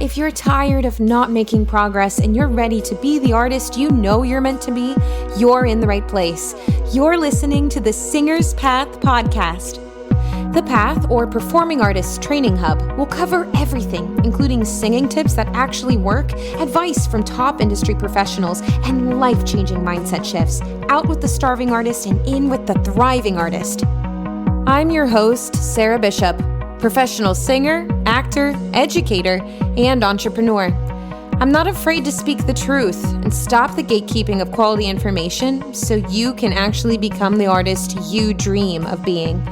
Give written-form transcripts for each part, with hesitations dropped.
If you're tired of not making progress and you're ready to be the artist you know you're meant to be, you're in the right place. You're listening to the Singer's Path podcast. The Path, or Performing Artists Training Hub, will cover everything, including singing tips that actually work, advice from top industry professionals, and life-changing mindset shifts. Out with the starving artist and in with the thriving artist. I'm your host, Sarah Bishop, professional singer, actor, educator, and entrepreneur. I'm not afraid to speak the truth and stop the gatekeeping of quality information so you can actually become the artist you dream of being.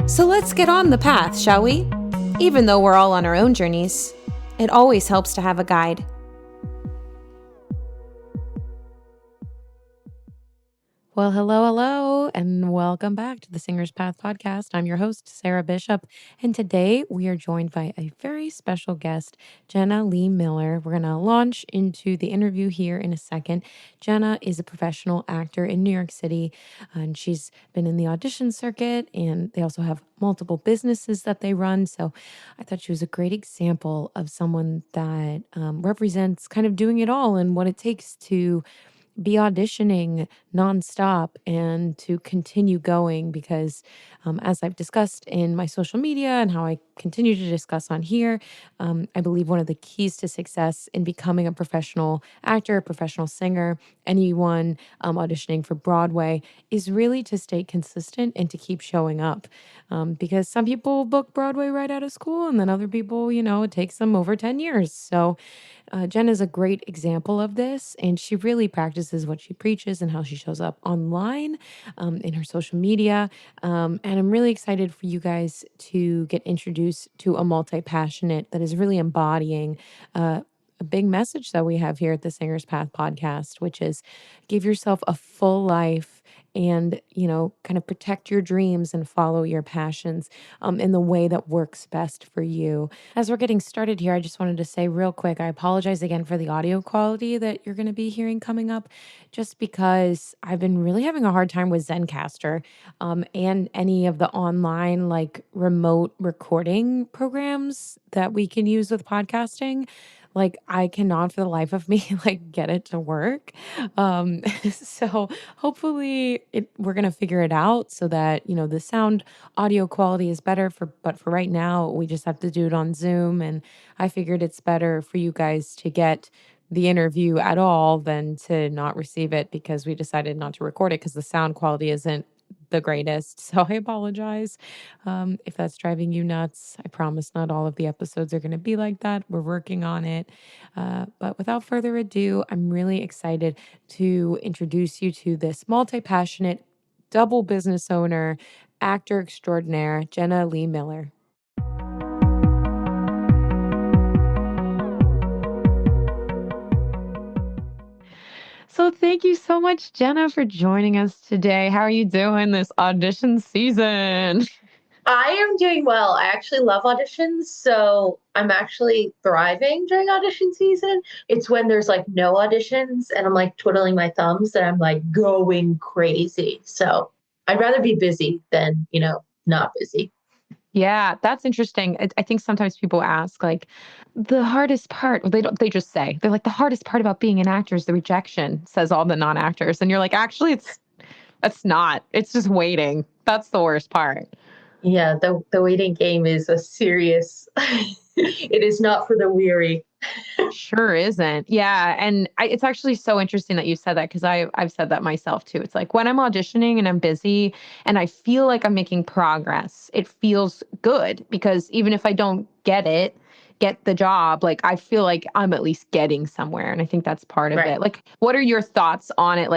So let's get on the path, shall we? Even though we're all on our own journeys, it always helps to have a guide. Well, hello, and welcome back to the Singer's Path podcast. I'm your host, Sarah Bishop, and today we are joined by a very special guest, Jenna Leigh Miller. We're going to launch into the interview here in a second. Jenna is a professional actor in New York City, and she's been in the audition circuit, and they also have multiple businesses that they run. So I thought she was a great example of someone that represents kind of doing it all and what it takes to be auditioning nonstop and to continue going because as I've discussed in my social media and how I continue to discuss on here, I believe one of the keys to success in becoming a professional actor, a professional singer, anyone auditioning for Broadway is really to stay consistent and to keep showing up. Because some people book Broadway right out of school and then other people, it takes them over 10 years. So Jen is a great example of this, and she really practices what she preaches and how she shows up online in her social media. And I'm really excited for you guys to get introduced to a multi-passionate that is really embodying a big message that we have here at the Singer's Path podcast, which is give yourself a full life and, kind of protect your dreams and follow your passions in the way that works best for you. As we're getting started here, I just wanted to say real quick, I apologize again for the audio quality that you're going to be hearing coming up, just because I've been really having a hard time with Zencaster and any of the online remote recording programs that we can use with podcasting. I cannot for the life of me get it to work. So hopefully we're going to figure it out so that, the sound audio quality is better but for right now, we just have to do it on Zoom. And I figured it's better for you guys to get the interview at all than to not receive it, because we decided not to record it because the sound quality isn't the greatest. So I apologize if that's driving you nuts. I promise not all of the episodes are going to be like that. We're working on it. But without further ado, I'm really excited to introduce you to this multi-passionate, double business owner, actor extraordinaire, Jenna Leigh Miller. So thank you so much, Jenna, for joining us today. How are you doing this audition season? I am doing well. I actually love auditions, so I'm actually thriving during audition season. It's when there's no auditions and I'm twiddling my thumbs and I'm going crazy. So I'd rather be busy than, not busy. Yeah, that's interesting. I think sometimes people ask the hardest part, well, they just say, they're like, the hardest part about being an actor is the rejection, says all the non-actors. And you're like, actually, it's not. It's just waiting. That's the worst part. Yeah, the waiting game is a serious, it is not for the weary. Sure isn't. Yeah. And it's actually so interesting that you said that, because I've said that myself too. It's like when I'm auditioning and I'm busy and I feel like I'm making progress, it feels good, because even if I don't get the job, I feel like I'm at least getting somewhere. And I think that's part of Right. it. What are your thoughts on it?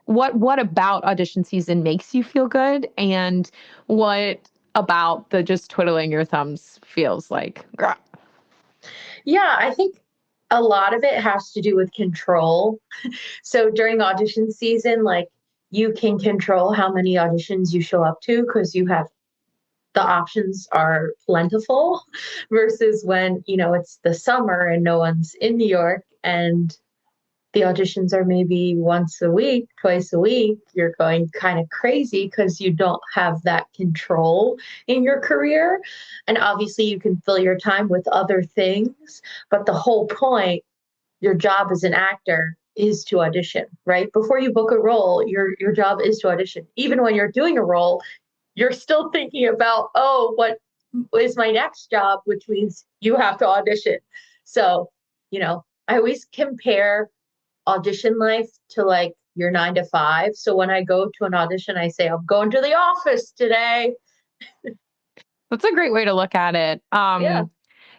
What about audition season makes you feel good? And what about the just twiddling your thumbs feels like? Grah. Yeah, I think a lot of it has to do with control. So during audition season, you can control how many auditions you show up to because the options are plentiful versus when, it's the summer and no one's in New York and the auditions are maybe once a week, twice a week, you're going kind of crazy because you don't have that control in your career. And obviously, you can fill your time with other things. But the whole point, your job as an actor is to audition, right? Before you book a role, your job is to audition. Even when you're doing a role, you're still thinking about, oh, what is my next job, which means you have to audition. So, I always compare audition life to like your 9 to 5. So when I go to an audition, I say, I'm going to the office today. That's a great way to look at it. Yeah.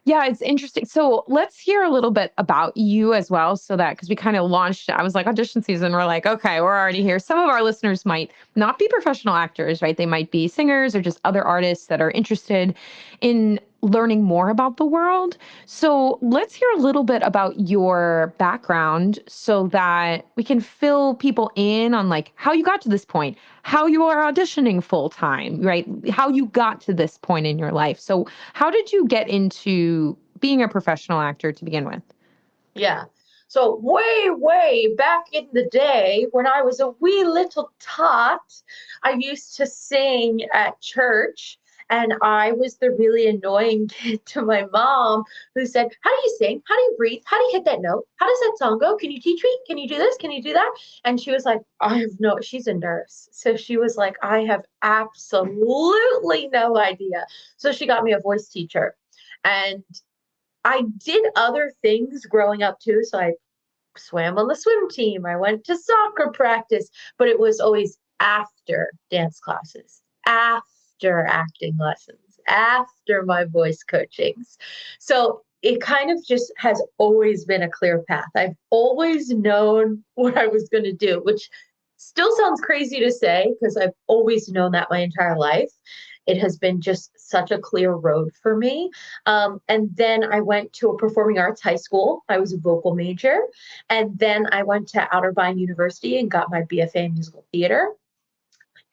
Yeah, it's interesting. So let's hear a little bit about you as well. So that, because we kind of launched, I was like, audition season. We're like, okay, we're already here. Some of our listeners might not be professional actors, right? They might be singers or just other artists that are interested in learning more about the world. So let's hear a little bit about your background so that we can fill people in on like how you got to this point, how you are auditioning full time, right? How you got to this point in your life. So how did you get into being a professional actor to begin with? Yeah. So way, way back in the day when I was a wee little tot, I used to sing at church. And I was the really annoying kid to my mom who said, how do you sing? How do you breathe? How do you hit that note? How does that song go? Can you teach me? Can you do this? Can you do that? And she was like, she's a nurse. So she was like, I have absolutely no idea. So she got me a voice teacher. And I did other things growing up too. So I swam on the swim team. I went to soccer practice, but it was always after dance classes, after acting lessons, after my voice coachings. So it kind of just has always been a clear path. I've always known what I was going to do, which still sounds crazy to say because I've always known that my entire life. It has been just such a clear road for me. And then I went to a performing arts high school. I was a vocal major. And then I went to Outervine University and got my BFA in musical theater.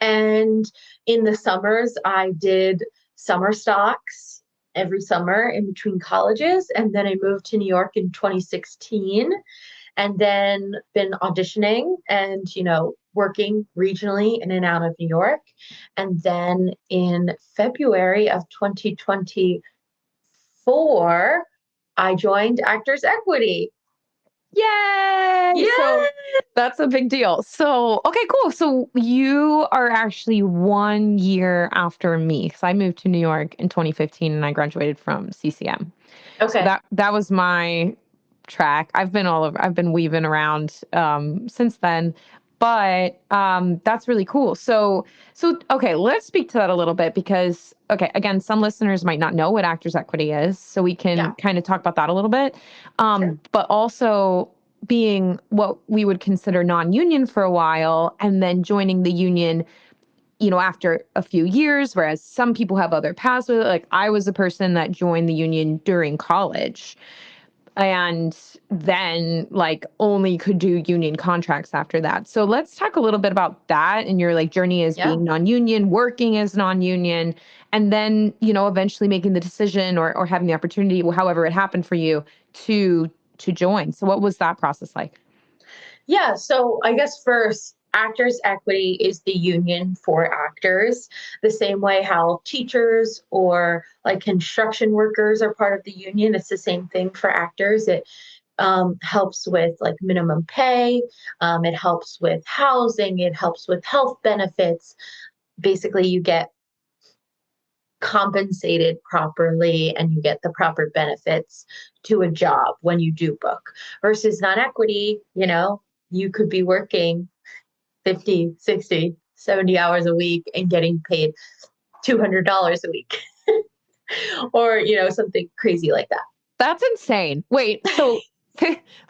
And in the summers, I did summer stocks every summer in between colleges. And then I moved to New York in 2016 and then been auditioning and, working regionally in and out of New York. And then in February of 2024, I joined Actors Equity. Yay! Yeah. So that's a big deal. So, okay, cool. So you are actually 1 year after me because I moved to New York in 2015 and I graduated from CCM. So Okay. that was my track. I've been all over. I've been weaving around since then, but that's really cool. So okay, let's speak to that a little bit because okay, again, some listeners might not know what Actors Equity is, so we can Yeah. kind of talk about that a little bit. Sure. But also being what we would consider non-union for a while and then joining the union after a few years, whereas some people have other paths with it. Like I was a person that joined the union during college and then like only could do union contracts after that. So let's talk a little bit about that and your like journey as Yeah. being non-union, working as non-union, and then, eventually making the decision or having the opportunity, however it happened for you to join. So what was that process like? Yeah, so I guess first, Actors Equity is the union for actors, the same way how teachers or like construction workers are part of the union. It's the same thing for actors. It helps with like minimum pay, it helps with housing, it helps with health benefits. Basically, you get compensated properly and you get the proper benefits to a job when you do book versus non-equity, you could be working 50, 60, 70 hours a week and getting paid $200 a week or, something crazy like That's insane. Wait, that. so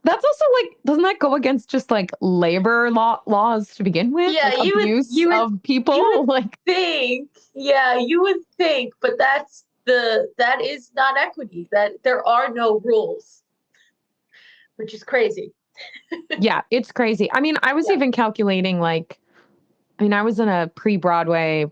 that's also like, doesn't that go against just like labor laws to begin with? Yeah, Like abuse of you would people? Like, think, yeah, you would think, but that is not equity. That there are no rules, which is crazy. yeah, it's crazy. I mean, I was Yeah. even calculating like, I was in a pre-Broadway,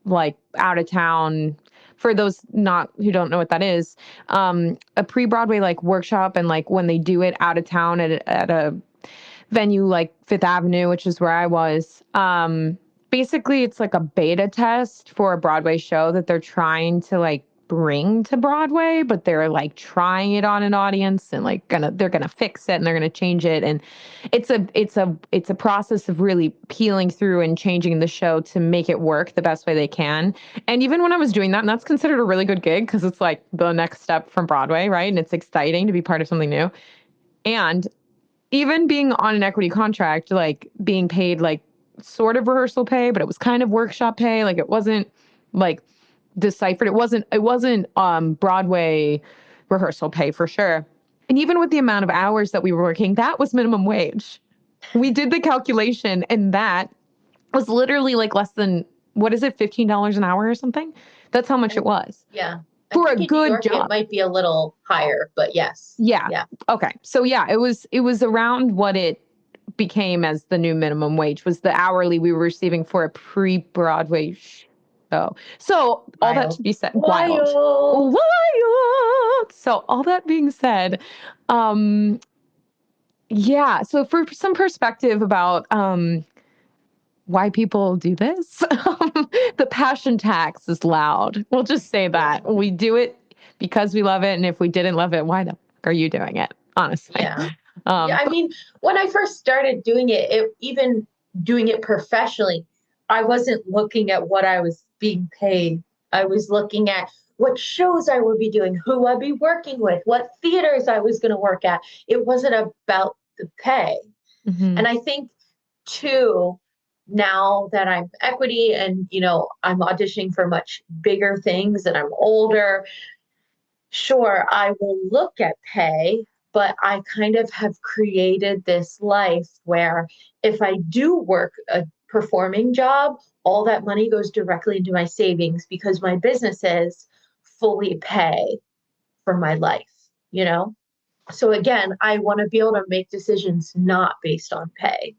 like out of town. For those not who don't know what that is, a pre-Broadway like workshop, and like when they do it out of town at a venue like Fifth Avenue, which is where I was. Basically, it's like a beta test for a Broadway show that they're trying to like bring to Broadway, but they're like trying it on an audience and like they're gonna fix it and they're gonna change it. And it's a process of really peeling through and changing the show to make it work the best way they can. And even when I was doing that, and that's considered a really good gig because it's like the next step from Broadway, right? And it's exciting to be part of something new. And even being on an equity contract, like being paid like sort of rehearsal pay, but it was kind of workshop pay. Like it wasn't like deciphered. It wasn't Broadway rehearsal pay for sure. And even with the amount of hours that we were working, that was minimum wage. We did the calculation and that was literally like less than, what is it, $15 an hour or something? That's how much it was. Yeah. I For a think in New good York it job. might be a little higher, but yes. Yeah. Yeah. Okay. So yeah, it was around what it became as the new minimum wage was the hourly we were receiving for a pre-Broadway show. So all that to Wild. be said, wild. Wild. Wild. So all that being said, um yeah, so for some perspective about why people do this, the passion tax is loud. We'll just say that. We do it because we love it, and if we didn't love it, why the fuck are you doing it? Honestly. Yeah. Yeah. I But mean, when I first started doing it, even doing it professionally, I wasn't looking at what I was being paid. I was looking at what shows I would be doing, who I'd be working with, what theaters I was going to work at. It wasn't about the pay. mhm. And I think too, now that I'm equity and I'm auditioning for much bigger things and I'm older, sure, I will look at pay, but I kind of have created this life where if I do work a performing job, all that money goes directly into my savings because my businesses fully pay for my life. So again, I want to be able to make decisions not based on pay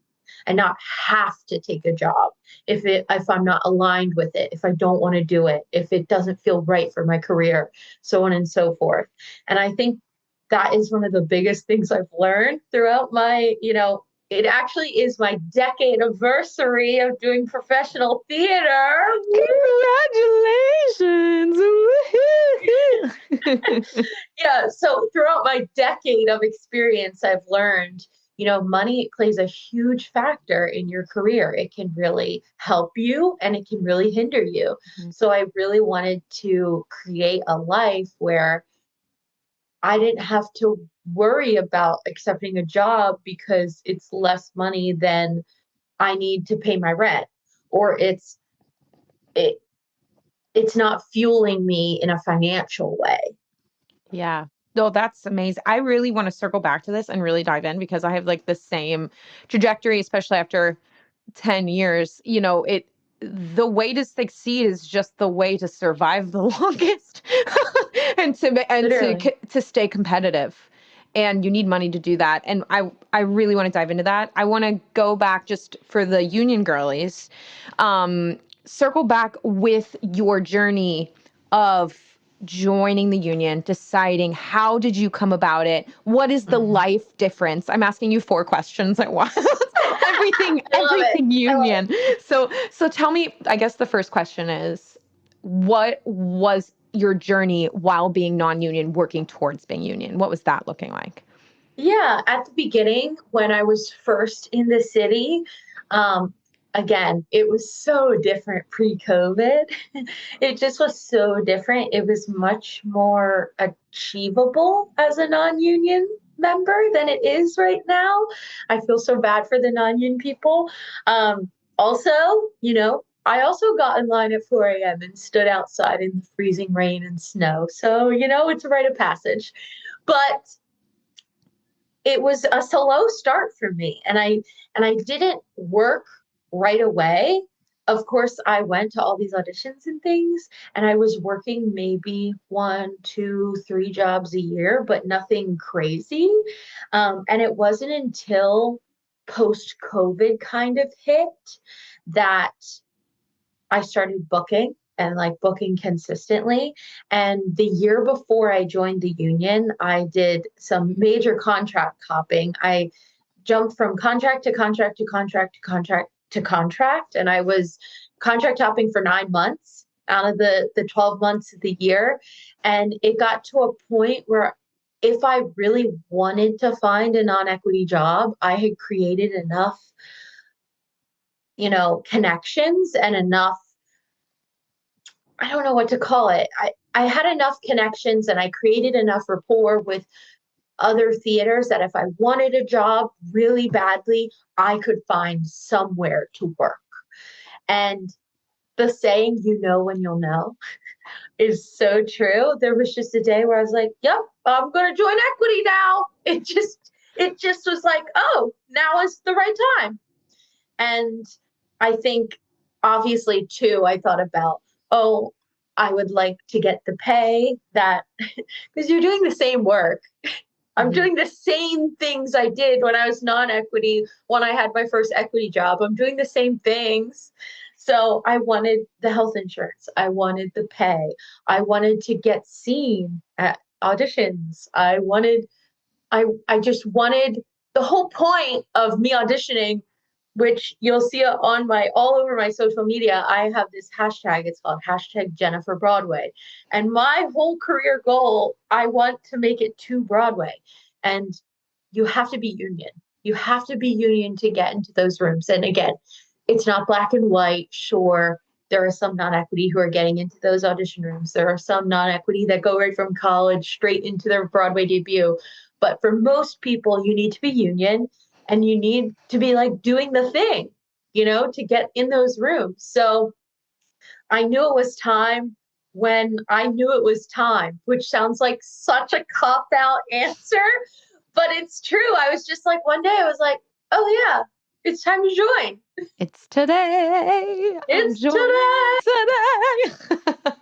and not have to take a job if I'm not aligned with it, if I don't want to do it, if it doesn't feel right for my career, so on and so forth. And I think that is one of the biggest things I've learned throughout it actually is my decade anniversary of doing professional theater. Congratulations. Yeah, so throughout my decade of experience, I've learned, money plays a huge factor in your career. It can really help you and it can really hinder you. So I really wanted to create a life where I didn't have to worry about accepting a job because it's less money than I need to pay my rent, or it it's not fueling me in a financial way. Yeah. No, that's amazing. I really want to circle back to this and really dive in because I have like the same trajectory, especially after 10 years. The way to succeed is just the way to survive the longest Literally. to stay competitive. And you need money to do that. And I really want to dive into that. I want to go back just for the union girlies, circle back with your journey of joining the union, deciding how did you come about it? What is the Mhm. life difference? I'm asking you 4 questions at once. everything I love it. everything I love union. it. So tell me, I guess the first question is, what was your journey while being non-union working towards being union? What was that looking like? Yeah, at the beginning, when I was first in the city, um, again, it was so different pre-COVID. It just was so different. It was much more achievable as a non-union member than it is right now. I feel so bad for the non-union people. Also, I also got in line at 4 a.m. and stood outside in the freezing rain and snow. So, it's a rite of passage. But it was a slow start for me, and I didn't work right away. Of course, I went to all these auditions and things, and I was working maybe 1, 2, 3 jobs a year, but nothing crazy. And it wasn't until post COVID kind of hit that I started booking and like booking consistently. And the year before I joined the union, I did some major contract hopping. I jumped from contract to contract to contract to contract to contract. And I was contract hopping for 9 months out of the 12 months of the year. And it got to a point where if I really wanted to find a non-equity job, I had created enough, connections and enough, I don't know what to call it. I had enough connections and I created enough rapport with other theaters that if I wanted a job really badly, I could find somewhere to work. And the saying, you know when you'll know, is so true. There was just a day where I was like, yep, I'm going to join equity now. It just was like, oh, now is the right time. And I think obviously too, I thought about, oh, I would like to get the pay that because you're doing the same work. I'm Mhm. doing the same things I did when I was non-equity, when I had my first equity job. I'm doing the same things. So I wanted the health insurance. I wanted the pay. I wanted to get seen at auditions. I just wanted the whole point of me auditioning, which you'll see on my all over my social media. I have this hashtag. It's called hashtag Jenna for Broadway. And my whole career goal, I want to make it to Broadway. And you have to be union. You have to be union to get into those rooms. And again, it's not black and white. Sure, there are some non-equity who are getting into those audition rooms. There are some non-equity that go right from college straight into their Broadway debut. But for most people, you need to be union and you need to be like doing the thing, to get in those rooms. So I knew it was time when I knew it was time, which sounds like such a cop out answer, but it's true. I was just like, one day I was like, oh yeah, it's time to join. It's today. I'm It's joining today. today.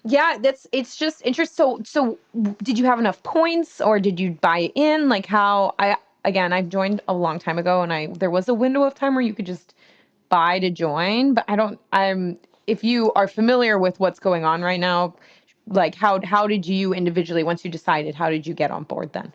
Yeah, it's just interesting. So did you have enough points or did you buy in? Like how I've joined a long time ago and there was a window of time where you could just buy to join, but I'm if you are familiar with what's going on right now, like how did you individually once you decided, how did you get on board then?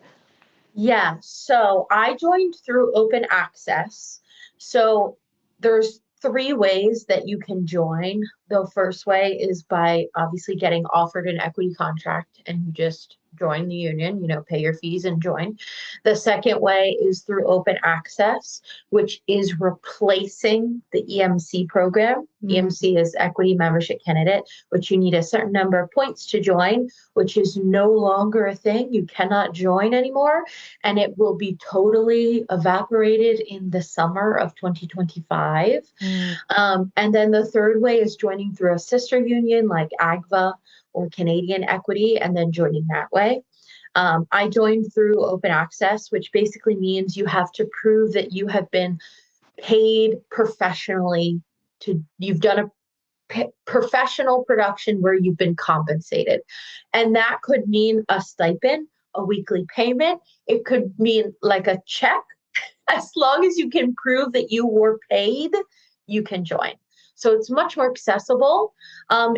Yeah, so I joined through open access. So there's three ways that you can join. The first way is by obviously getting offered an equity contract and you just join the union, pay your fees and join. The second way is through open access, which is replacing the EMC program. Mm. EMC is equity membership candidate, which you need a certain number of points to join, which is no longer a thing. You cannot join anymore and it will be totally evaporated in the summer of 2025. Mm. And then the third way is joining through a sister union like AGVA or Canadian Equity, and then joining that way. I joined through open access, which basically means you have to prove that you have been paid professionally you've done a professional production where you've been compensated. And that could mean a stipend, a weekly payment. It could mean like a check. As long as you can prove that you were paid, you can join. So it's much more accessible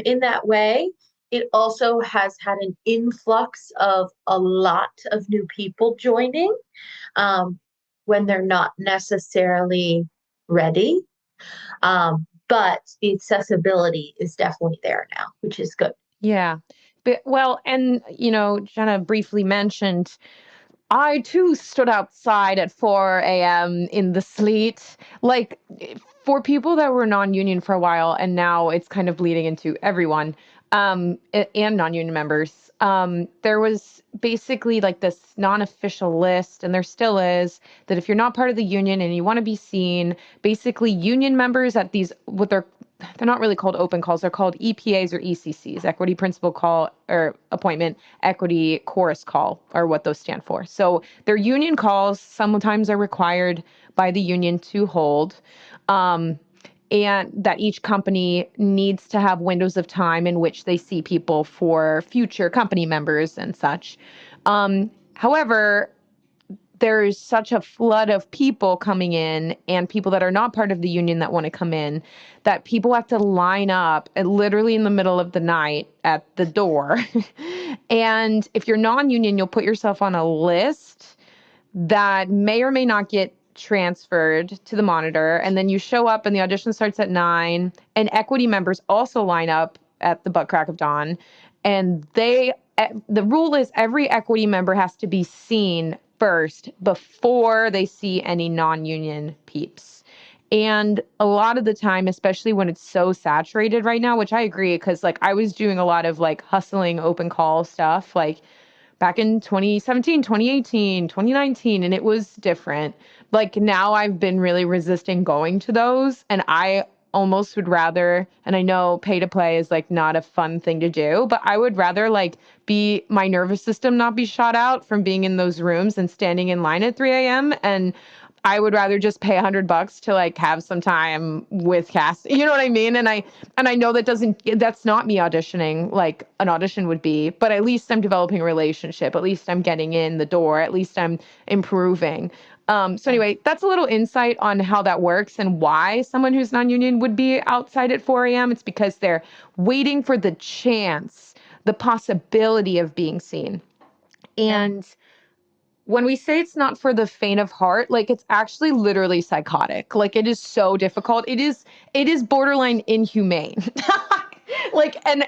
in that way. It also has had an influx of a lot of new people joining um, when they're not necessarily ready. But the accessibility is definitely there now, which is good. Yeah. But well, and Jenna briefly mentioned I too stood outside at 4 a.m. in the sleet. Like for people that were non-union for a while, and now it's kind of bleeding into everyone, and non-union members. There was basically like this non-official list, and there still is, that if you're not part of the union and you want to be seen, basically union members at these what they're not really called open calls. They're called EPAs or ECCs, Equity Principal Call or Appointment Equity Chorus Call, are what those stand for. So they're union calls. Sometimes are required by the union to hold. And that each company needs to have windows of time in which they see people for future company members and such. However, there's such a flood of people coming in and people that are not part of the union that want to come in that people have to line up literally in the middle of the night at the door. And if you're non-union, you'll put yourself on a list that may or may not get transferred to the monitor, and then you show up and the audition starts at 9, and equity members also line up at the butt crack of dawn. And the rule is every equity member has to be seen first before they see any non-union peeps. And a lot of the time, especially when it's so saturated right now, which I agree, because like I was doing a lot of like hustling open call stuff, like back in 2017, 2018, 2019, and it was different. Like now I've been really resisting going to those, and I almost would rather, and I know pay to play is like not a fun thing to do, but I would rather like be my nervous system not be shot out from being in those rooms and standing in line at 3 a.m. And I would rather just pay $100 to like have some time with Cass. You know what I mean? And I know that's not me auditioning like an audition would be, but at least I'm developing a relationship. At least I'm getting in the door. At least I'm improving. So anyway, that's a little insight on how that works and why someone who's non-union would be outside at 4 a.m. It's because they're waiting for the chance, the possibility of being seen. And when we say it's not for the faint of heart, like it's actually literally psychotic. Like it is so difficult. It is borderline inhumane. Like and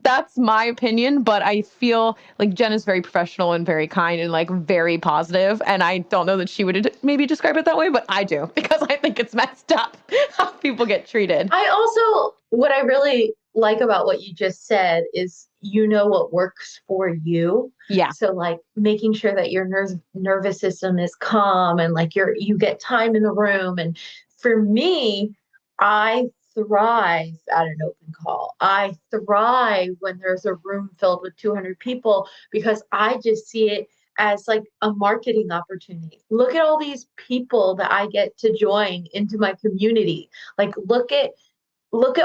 that's my opinion, but I feel like Jen is very professional and very kind and like very positive, and I don't know that she would maybe describe it that way, but I do because I think it's messed up how people get treated. What I really like about what you just said is you know what works for you. Yeah. So like making sure that your nervous system is calm and like you get time in the room. And for me, I thrive at an open call. I thrive when there's a room filled with 200 people because I just see it as like a marketing opportunity. Look at all these people that I get to join into my community. Like look at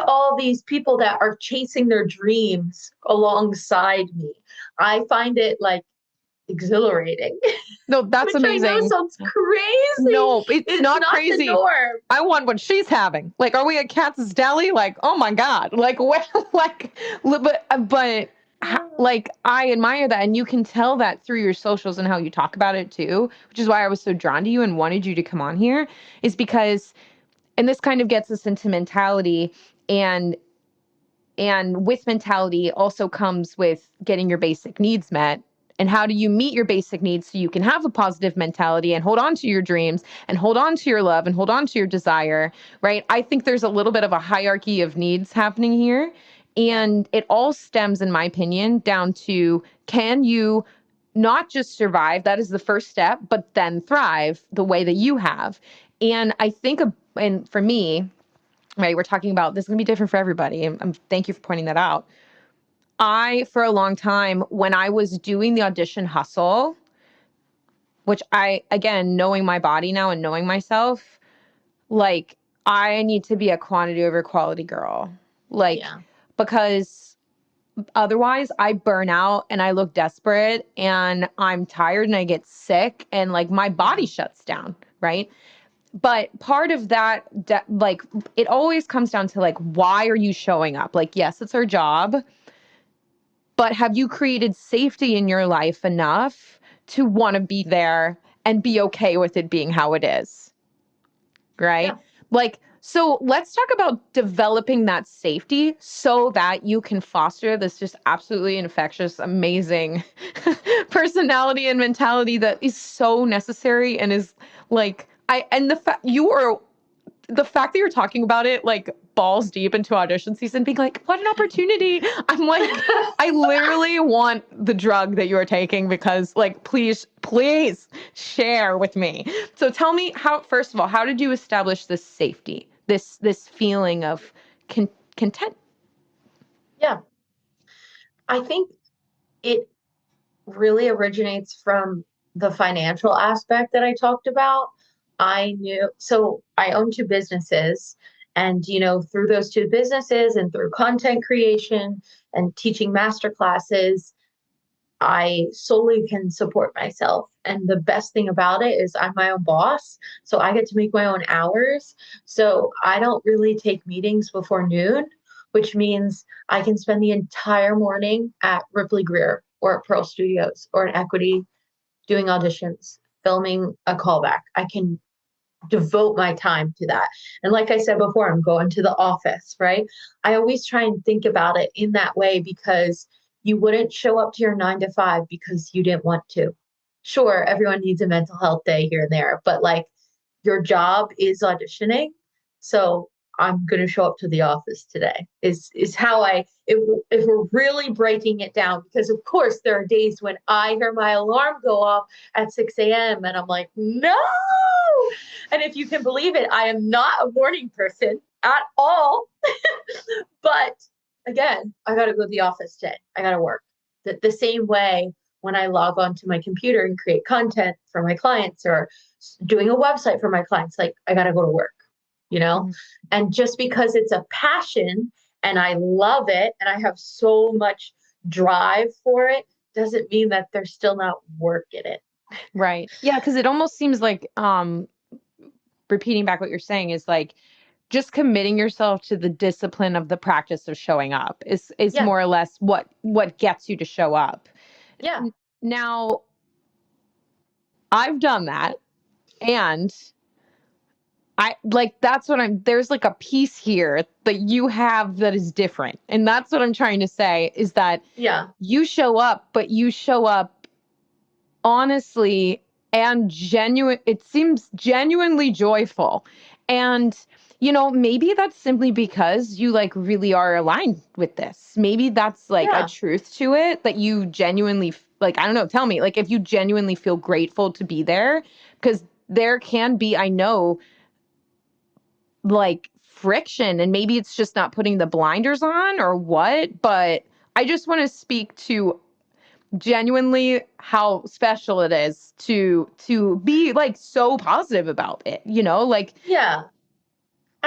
all these people that are chasing their dreams alongside me. I find it like exhilarating. No, that's Which I know amazing. sounds crazy. No, it's not not the crazy. norm. I want what she's having. Like, are we at Katz's Deli? Like, oh my God. Like, what? Like, but like, I admire that. And you can tell that through your socials and how you talk about it too, which is why I was so drawn to you and wanted you to come on here, is because, and this kind of gets us into mentality, and with mentality also comes with getting your basic needs met. And how do you meet your basic needs so you can have a positive mentality and hold on to your dreams and hold on to your love and hold on to your desire, right? I think there's a little bit of a hierarchy of needs happening here. And it all stems, in my opinion, down to, can you not just survive? That is the first step, but then thrive the way that you have. And I think, and for me, right, we're talking about this is going to be different for everybody. And thank you for pointing that out. For a long time, when I was doing the audition hustle, which again, knowing my body now and knowing myself, like, I need to be a quantity over quality girl. Like, Yeah. because otherwise I burn out and I look desperate and I'm tired and I get sick and like my body shuts down, right? But part of that, like, it always comes down to like, why are you showing up? Like, yes, it's our job, but have you created safety in your life enough to want to be there and be okay with it being how it is? Right? Yeah. Like, so let's talk about developing that safety so that you can foster this just absolutely infectious, amazing personality and mentality that is so necessary and is like, and the fact that you're talking about it like balls deep into audition season, being like, what an opportunity. I'm like, I literally want the drug that you're taking because, like, please share with me. So tell me first of all, how did you establish this safety, this feeling of content? Yeah. I think it really originates from the financial aspect that I talked about. So I own two businesses, and through those two businesses and through content creation and teaching master classes, I solely can support myself. And the best thing about it is I'm my own boss, so I get to make my own hours. So I don't really take meetings before noon, which means I can spend the entire morning at Ripley Greer or at Pearl Studios or at Equity doing auditions, filming a callback. I can devote my time to that. And like I said before, I'm going to the office, right? I always try and think about it in that way because you wouldn't show up to your 9 to 5 because you didn't want to. Sure, everyone needs a mental health day here and there, but like your job is auditioning. So I'm going to show up to the office today is how if we're really breaking it down, because of course there are days when I hear my alarm go off at 6 a.m. and I'm like, no. And if you can believe it, I am not a morning person at all. But again, I got to go to the office today. I got to work. The same way when I log onto my computer and create content for my clients or doing a website for my clients, like I got to go to work, you know? Mm-hmm. And just because it's a passion and I love it and I have so much drive for it, doesn't mean that there's still not work in it. Right. Yeah, because it almost seems like repeating back what you're saying is like just committing yourself to the discipline of the practice of showing up is Yeah. more or less what gets you to show up. Yeah. Now, I've done that, and I like that's what there's like a piece here that you have that is different. And that's what I'm trying to say is that Yeah. you show up, but you show up honestly and genuine. It seems genuinely joyful. And maybe that's simply because you like really are aligned with this. Maybe that's like a Yeah. truth to it that you genuinely like, I don't know, tell me, like if you genuinely feel grateful to be there, because there can be, I know, like friction, and maybe it's just not putting the blinders on or what, but I just want to speak to genuinely how special it is to be like so positive about it, like Yeah.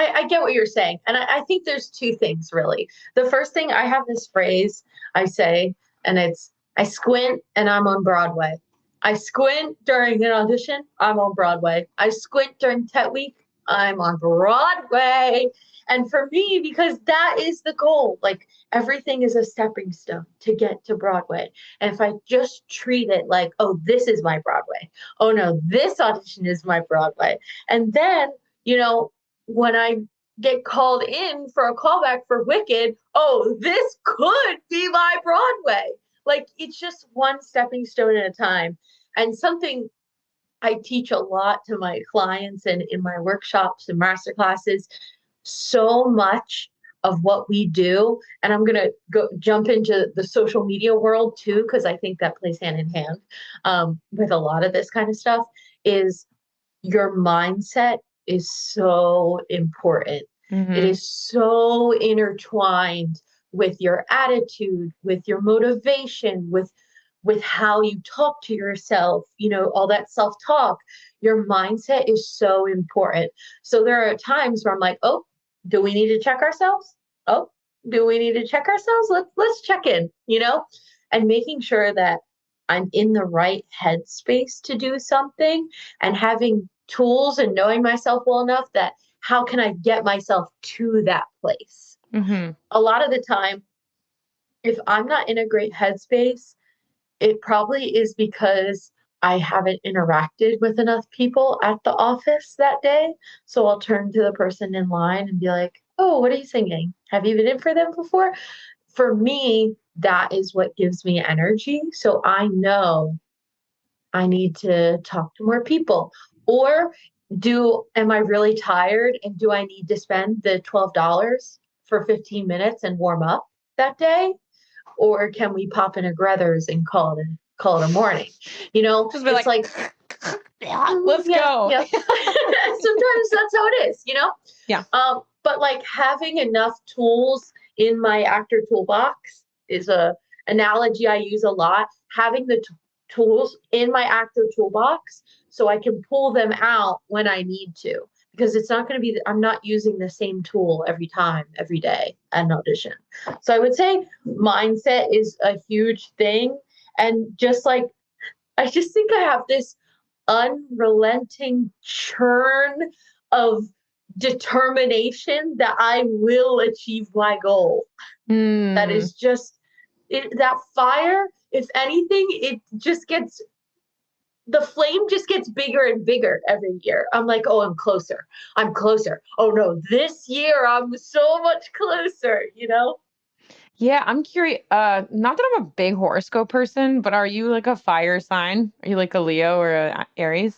I get what you're saying. And I think there's two things really. The first thing, I have this phrase I say, and it's I squint and I'm on Broadway. I squint during an audition, I'm on Broadway. I squint during TET Week, I'm on Broadway. And for me, because that is the goal, like everything is a stepping stone to get to Broadway. And if I just treat it like, oh, this is my Broadway. Oh no, this audition is my Broadway. And then, you know, when I get called in for a callback for Wicked, oh, this could be my Broadway. Like it's just one stepping stone at a time. And something I teach a lot to my clients and in my workshops and master classes, so much of what we do, and I'm gonna go jump into the social media world too, because I think that plays hand in hand with a lot of this kind of stuff, is your mindset is so important. It mm-hmm. is so intertwined with your attitude, with your motivation, with how you talk to yourself, all that self-talk. Your mindset is so important. So there are times where I'm like, oh, do we need to check ourselves? Oh, do we need to check ourselves? Let's check in, and making sure that I'm in the right headspace to do something and having tools and knowing myself well enough that how can I get myself to that place? Mm-hmm. A lot of the time, if I'm not in a great headspace, it probably is because I haven't interacted with enough people at the office that day. So I'll turn to the person in line and be like, oh, what are you singing? Have you been in for them before? For me, that is what gives me energy. So I know I need to talk to more people. Or am I really tired and do I need to spend the $12 for 15 minutes and warm up that day? Or can we pop in a Grethers and call it a morning? Just be It's like, like, yeah, let's yeah, go. yeah. Sometimes that's how it is. Yeah. But like having enough tools in my actor toolbox is a analogy I use a lot. Having the tools in my actor toolbox so I can pull them out when I need to. Because it's not going to be, I'm not using the same tool every time, every day at an audition. So I would say mindset is a huge thing. And just like, I just think I have this unrelenting churn of determination that I will achieve my goal. That Mm. is just that fire. If anything, it just gets the flame just gets bigger and bigger every year. I'm like, oh, I'm closer. I'm closer. Oh no, this year I'm so much closer, you know? Yeah, I'm curious. Not that I'm a big horoscope person, but are you like a fire sign? Are you like a Leo or a Aries?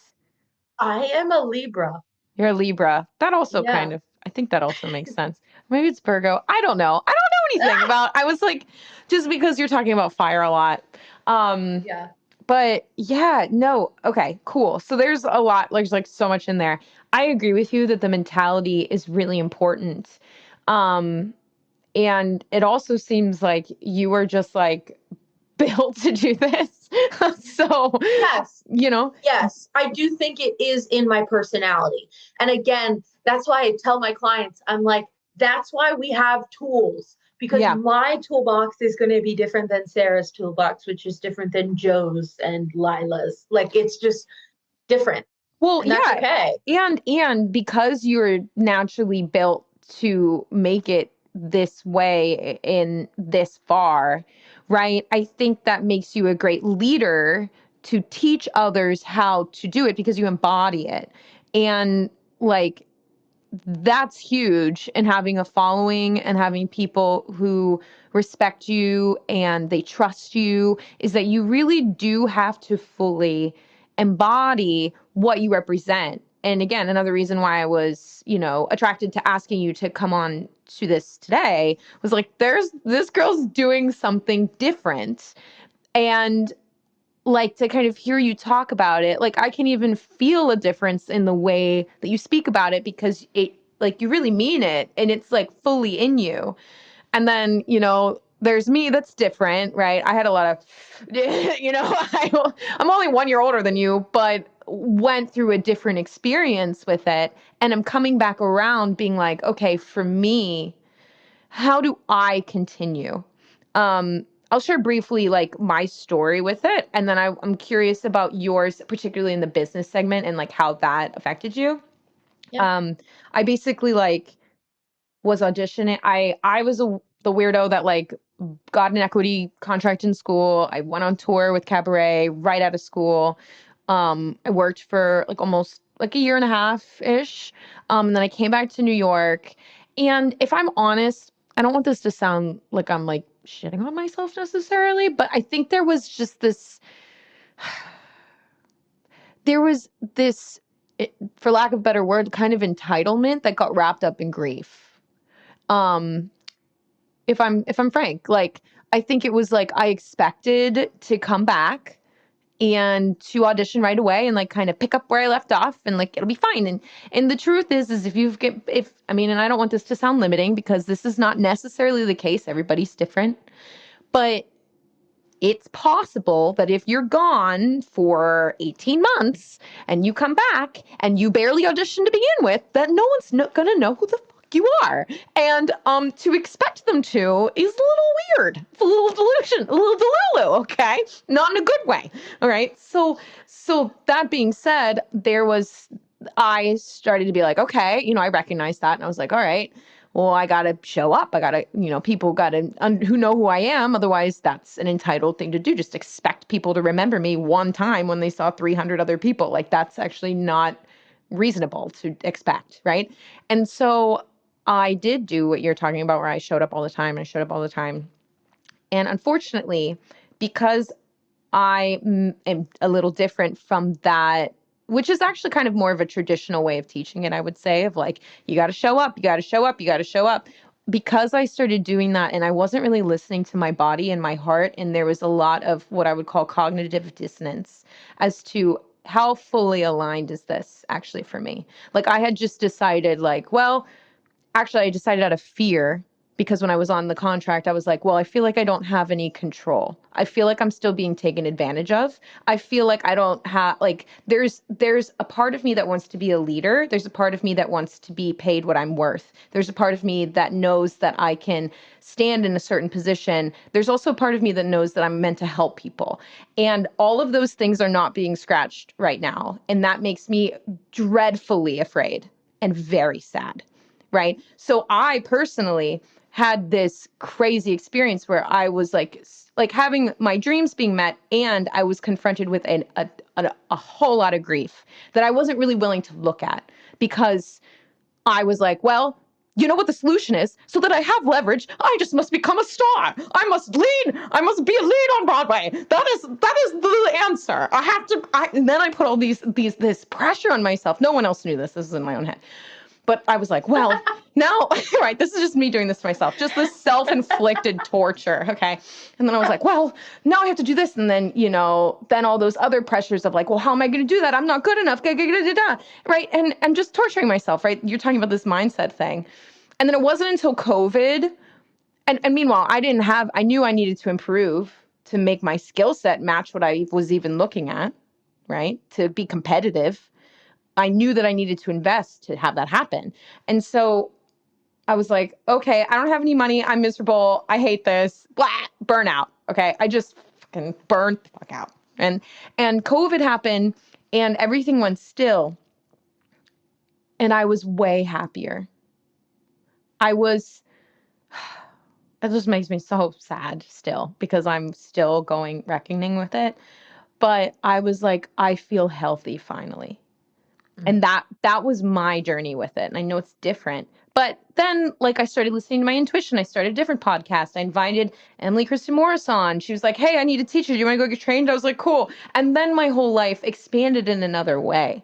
I am a Libra. You're a Libra. That also Yeah. kind of, I think that also makes sense. Maybe it's Virgo. I don't know. I don't know anything about, I was like, just because you're talking about fire a lot. Um, Yeah. but yeah, no. Okay, cool. So there's a lot, there's like so much in there. I agree with you that the mentality is really important. Um, and it also seems like you were just like built to do this. So, Yes. you know, Yes, I do think it is in my personality. And again, that's why I tell my clients, I'm like, that's why we have tools because yeah. my toolbox is going to be different than Sarah's toolbox, which is different than Joe's and Lila's. Like it's just different, Well, and that's yeah. okay. And because you're naturally built to make it this way in this far, right? I think that makes you a great leader to teach others how to do it because you embody it. And like that's huge, and having a following and having people who respect you and they trust you is that you really do have to fully embody what you represent. And again, another reason why I was, attracted to asking you to come on to this today was like, there's this girl's doing something different. And like to kind of hear you talk about it, like I can even feel a difference in the way that you speak about it because it like you really mean it and it's like fully in you. And then, there's me that's different, right? I had a lot of, I'm only 1 year older than you, but went through a different experience with it. And I'm coming back around being like, okay, for me, how do I continue? I'll share briefly like my story with it, and then I'm curious about yours, particularly in the business segment and like how that affected you. Yeah. Um, I basically like was auditioning. I was the weirdo that like got an equity contract in school. I went on tour with Cabaret right out of school. I worked for like almost like a year and a half ish. And then I came back to New York. And if I'm honest, I don't want this to sound like I'm like shitting on myself necessarily, but I think there was this, for lack of a better word, kind of entitlement that got wrapped up in grief. Um, if I'm frank, like I think it was like I expected to come back and to audition right away and like kind of pick up where I left off and like it'll be fine. And the truth is if you've get if I mean, and I don't want this to sound limiting because this is not necessarily the case. Everybody's different. But it's possible that if you're gone for 18 months and you come back and you barely auditioned to begin with, that no one's gonna know who the fuck you are. And to expect them to is a little weird. It's a little delusion, a little delulu, okay? Not in a good way. All right. So that being said, I started to be like, okay, I recognized that and I was like, all right, well, I got to show up. I got to, people got to, who know who I am. Otherwise, that's an entitled thing to do. Just expect people to remember me one time when they saw 300 other people. Like, that's actually not reasonable to expect. Right. And so I did do what you're talking about, where I showed up all the time. I showed up all the time. And unfortunately, because am a little different from that, which is actually kind of more of a traditional way of teaching it, I would say, of like, you got to show up, you got to show up, you got to show up. Because I started doing that and I wasn't really listening to my body and my heart, and there was a lot of what I would call cognitive dissonance as to how fully aligned is this actually for me. Like, I had just decided, like, well, actually, I decided out of fear because when I was on the contract, I was like, well, I feel like I don't have any control. I feel like I'm still being taken advantage of. I feel like I don't have like there's a part of me that wants to be a leader. There's a part of me that wants to be paid what I'm worth. There's a part of me that knows that I can stand in a certain position. There's also a part of me that knows that I'm meant to help people. And all of those things are not being scratched right now. And that makes me dreadfully afraid and very sad. Right. So I personally had this crazy experience where I was like having my dreams being met, and I was confronted with a whole lot of grief that I wasn't really willing to look at, because I was like, well, you know what the solution is? So that I have leverage, I just must become a star. I must lead. I must be a lead on Broadway. That is the answer. And then I put all this pressure on myself. No one else knew this. This is in my own head. But I was like, well, now, right, this is just me doing this to myself, just this self-inflicted torture, okay? And then I was like, well, now I have to do this. And then, then all those other pressures of like, well, how am I going to do that? I'm not good enough, right? And just torturing myself, right? You're talking about this mindset thing. And then it wasn't until COVID, and meanwhile, I knew I needed to improve to make my skill set match what I was even looking at, right? To be competitive. I knew that I needed to invest to have that happen. And so I was like, okay, I don't have any money. I'm miserable. I hate this. Blah, burnout. Okay. I just fucking burned the fuck out. And COVID happened and everything went still. And I was way happier. It just makes me so sad still, because I'm still reckoning with it. But I was like, I feel healthy finally. And that was my journey with it. And I know it's different. But then, like, I started listening to my intuition. I started a different podcast. I invited Emily Kristen Morris on. She was like, hey, I need a teacher. Do you want to go get trained? I was like, cool. And then my whole life expanded in another way.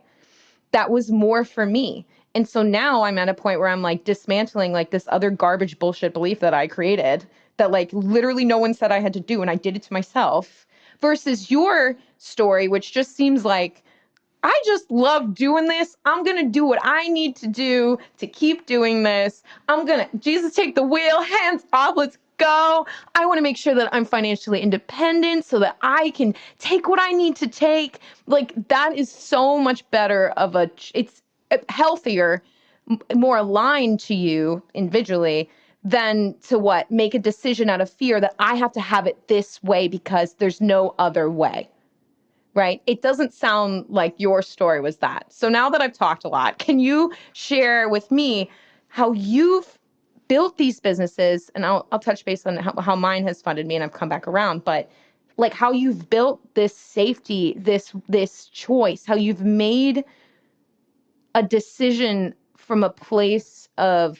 That was more for me. And so now I'm at a point where I'm like dismantling like this other garbage bullshit belief that I created, that like literally no one said I had to do, and I did it to myself, versus your story, which just seems like, I just love doing this. I'm going to do what I need to do to keep doing this. Jesus, take the wheel, hands off, let's go. I want to make sure that I'm financially independent so that I can take what I need to take. Like, that is so much better it's healthier, more aligned to you individually than to make a decision out of fear that I have to have it this way because there's no other way. Right? It doesn't sound like your story was that. So now that I've talked a lot, can you share with me how you've built these businesses? And I'll touch base on how mine has funded me, and I've come back around, but like how you've built this safety, this choice, how you've made a decision from a place of,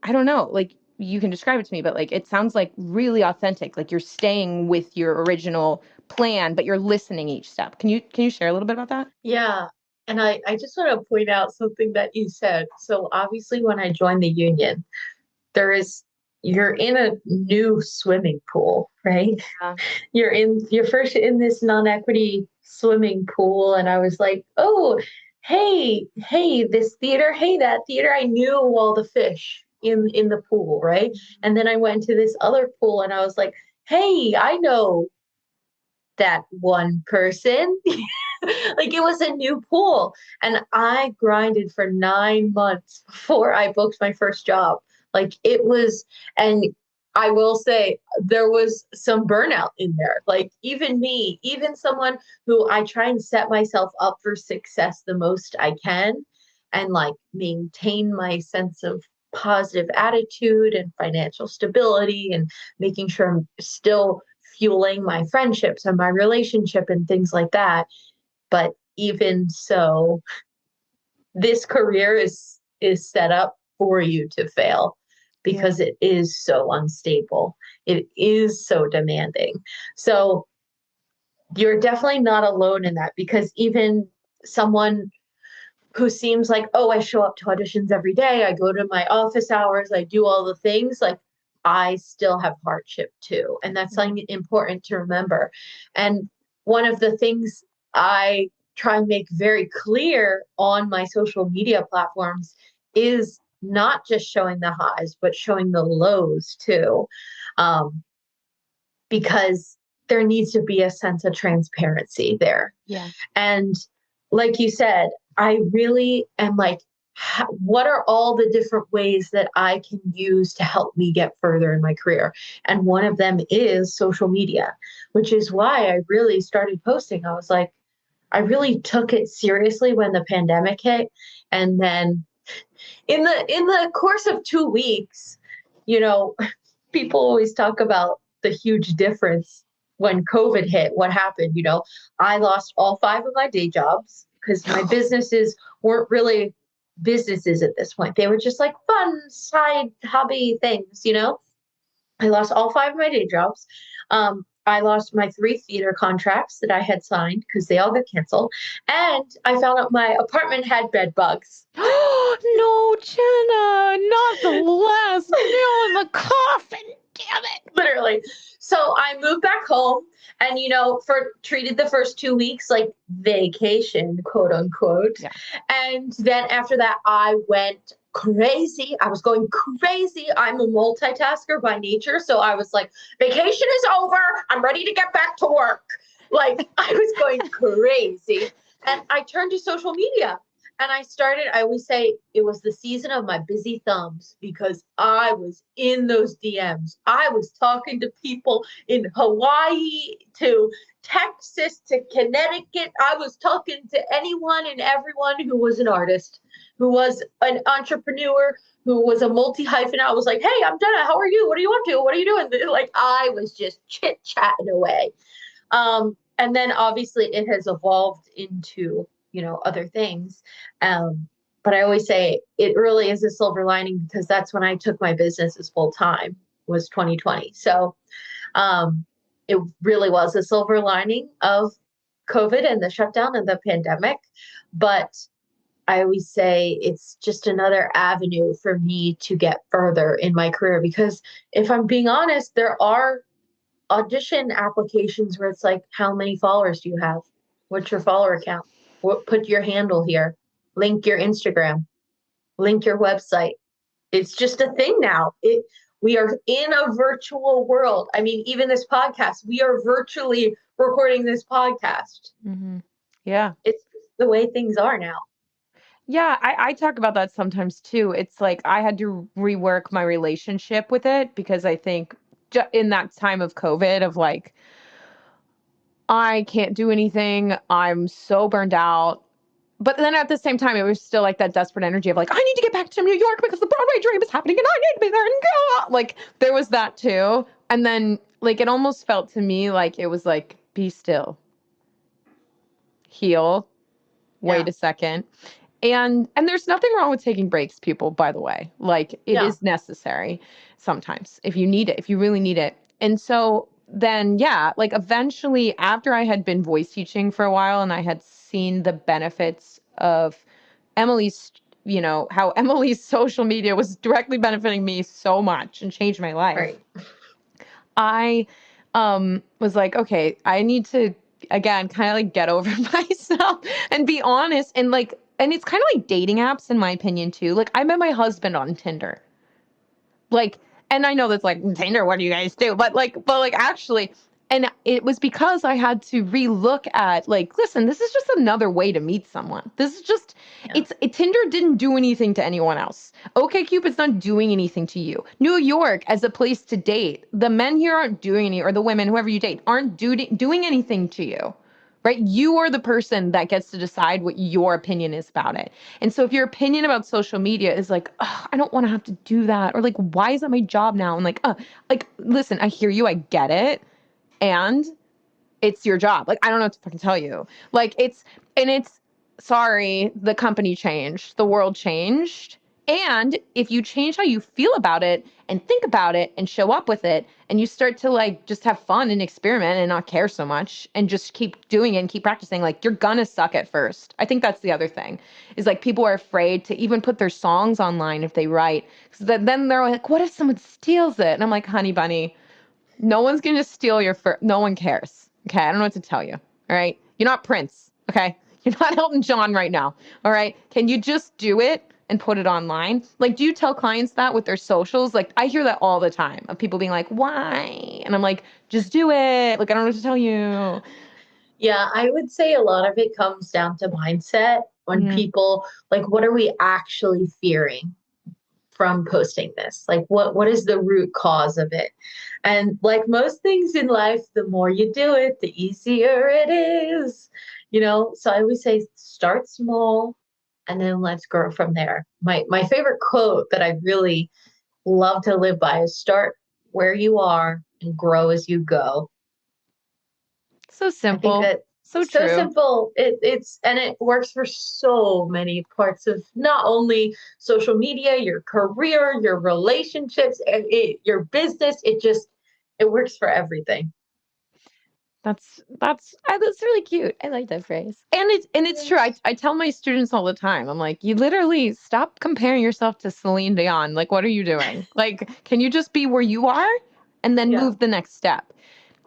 I don't know, like, you can describe it to me, but like, it sounds like really authentic. Like you're staying with your original plan, but you're listening each step. Can you share a little bit about that? Yeah. And I just want to point out something that you said. So obviously when I joined the union, there is you're in a new swimming pool, right? Yeah. You're first in this non-equity swimming pool. And I was like, oh, hey, this theater, hey, that theater. I knew all the fish in the pool, right? And then I went to this other pool and I was like, hey, I know that one person. Like it was a new pool. And I grinded for 9 months before I booked my first job. Like it was, and I will say there was some burnout in there. Like even me, even someone who I try and set myself up for success the most I can and like maintain my sense of positive attitude and financial stability and making sure I'm still fueling my friendships and my relationship and things like that. But even so, this career is set up for you to fail because it is so unstable. It is so demanding. So you're definitely not alone in that, because even someone who seems like, oh, I show up to auditions every day, I go to my office hours, I do all the things, like I still have hardship too. And that's something important to remember. And one of the things I try and make very clear on my social media platforms is not just showing the highs, but showing the lows too. Um, because there needs to be a sense of transparency there. Yeah. And like you said, I really am like, what are all the different ways that I can use to help me get further in my career? And one of them is social media, which is why I really started posting. I was like, I really took it seriously when the pandemic hit. And then in the course of 2 weeks, you know, people always talk about the huge difference when COVID hit. What happened? I lost all five of my day jobs because my businesses weren't really businesses at this point. They were just like fun side hobby things. I lost all five of my day jobs. I lost my three theater contracts that I had signed because they all got canceled. And I found out my apartment had bed bugs. No, Jenna, not the last nail in the coffin. Damn it. Literally. So I moved back home and, for treated the first 2 weeks like vacation, quote unquote. Yeah. And then after that, I went crazy. I was going crazy. I'm a multitasker by nature. So I was like, vacation is over. I'm ready to get back to work. Like I was going crazy. And I turned to social media. And I always say it was the season of my busy thumbs because I was in those DMs. I was talking to people in Hawaii to Texas to Connecticut. I was talking to anyone and everyone who was an artist, who was an entrepreneur, who was a multi-hyphen. I was like, hey, I'm Jenna. How are you? What are you up to? What are you doing? Like I was just chit-chatting away. And then obviously it has evolved into other things. But I always say it really is a silver lining because that's when I took my business as full time was 2020. So it really was a silver lining of COVID and the shutdown and the pandemic. But I always say it's just another avenue for me to get further in my career because if I'm being honest, there are audition applications where it's like, how many followers do you have? What's your follower count? Put your handle here, link your Instagram, link your website. It's just a thing now. We are in a virtual world. I mean, even this podcast, we are virtually recording this podcast. Mm-hmm. Yeah. It's just the way things are now. Yeah, I talk about that sometimes too. It's like I had to rework my relationship with it because I think in that time of COVID of like, I can't do anything. I'm so burned out. But then at the same time, it was still like that desperate energy of like, I need to get back to New York because the Broadway dream is happening and I need to be there and go. Like there was that too. And then like it almost felt to me like it was like, be still, heal, wait a second. And there's nothing wrong with taking breaks, people, by the way. Like it is necessary sometimes if you need it, if you really need it. And so then, yeah, like eventually after I had been voice teaching for a while and I had seen the benefits of Emily's, how Emily's social media was directly benefiting me so much and changed my life. Right. I was like, okay, I need to again kind of like get over myself and be honest and like and it's kind of like dating apps in my opinion too. Like I met my husband on Tinder. Like and I know that's like Tinder, what do you guys do? But actually and it was because I had to relook at like, listen, this is just another way to meet someone. This is just Tinder didn't do anything to anyone else. OkCupid's not doing anything to you. New York as a place to date, the men here aren't doing any, or the women, whoever you date, aren't doing anything to you. Right? You are the person that gets to decide what your opinion is about it. And so if your opinion about social media is like, oh, I don't want to have to do that, or like, why is that my job now? And like, listen, I hear you, I get it. And it's your job. Like, I don't know what to fucking tell you. Like, sorry, the company changed, the world changed. And if you change how you feel about it and think about it and show up with it, and you start to like just have fun and experiment and not care so much and just keep doing it and keep practicing, like you're gonna suck at first. I think that's the other thing is like people are afraid to even put their songs online if they write. Because then they're like, what if someone steals it? And I'm like, honey bunny, no one's going to steal your no one cares. Okay. I don't know what to tell you. All right. You're not Prince. Okay. You're not Elton John right now. All right. Can you just do it and put it online? Like, do you tell clients that with their socials? Like, I hear that all the time of people being like, why? And I'm like, just do it. Like, I don't know what to tell you. Yeah. I would say a lot of it comes down to mindset when people like, what are we actually fearing from posting this? Like what is the root cause of it? And like most things in life, the more you do it, the easier it is. So I always say start small and then let's grow from there. My favorite quote that I really love to live by is start where you are and grow as you go. So I think simple. that So so true. simple. It works for so many parts of not only social media, your career, your relationships, your business. It works for everything. That's really cute. I like that phrase. And it's true. Yes. I tell my students all the time. I'm like, you literally stop comparing yourself to Celine Dion. Like, what are you doing? Like, can you just be where you are and then Yeah. move the next step?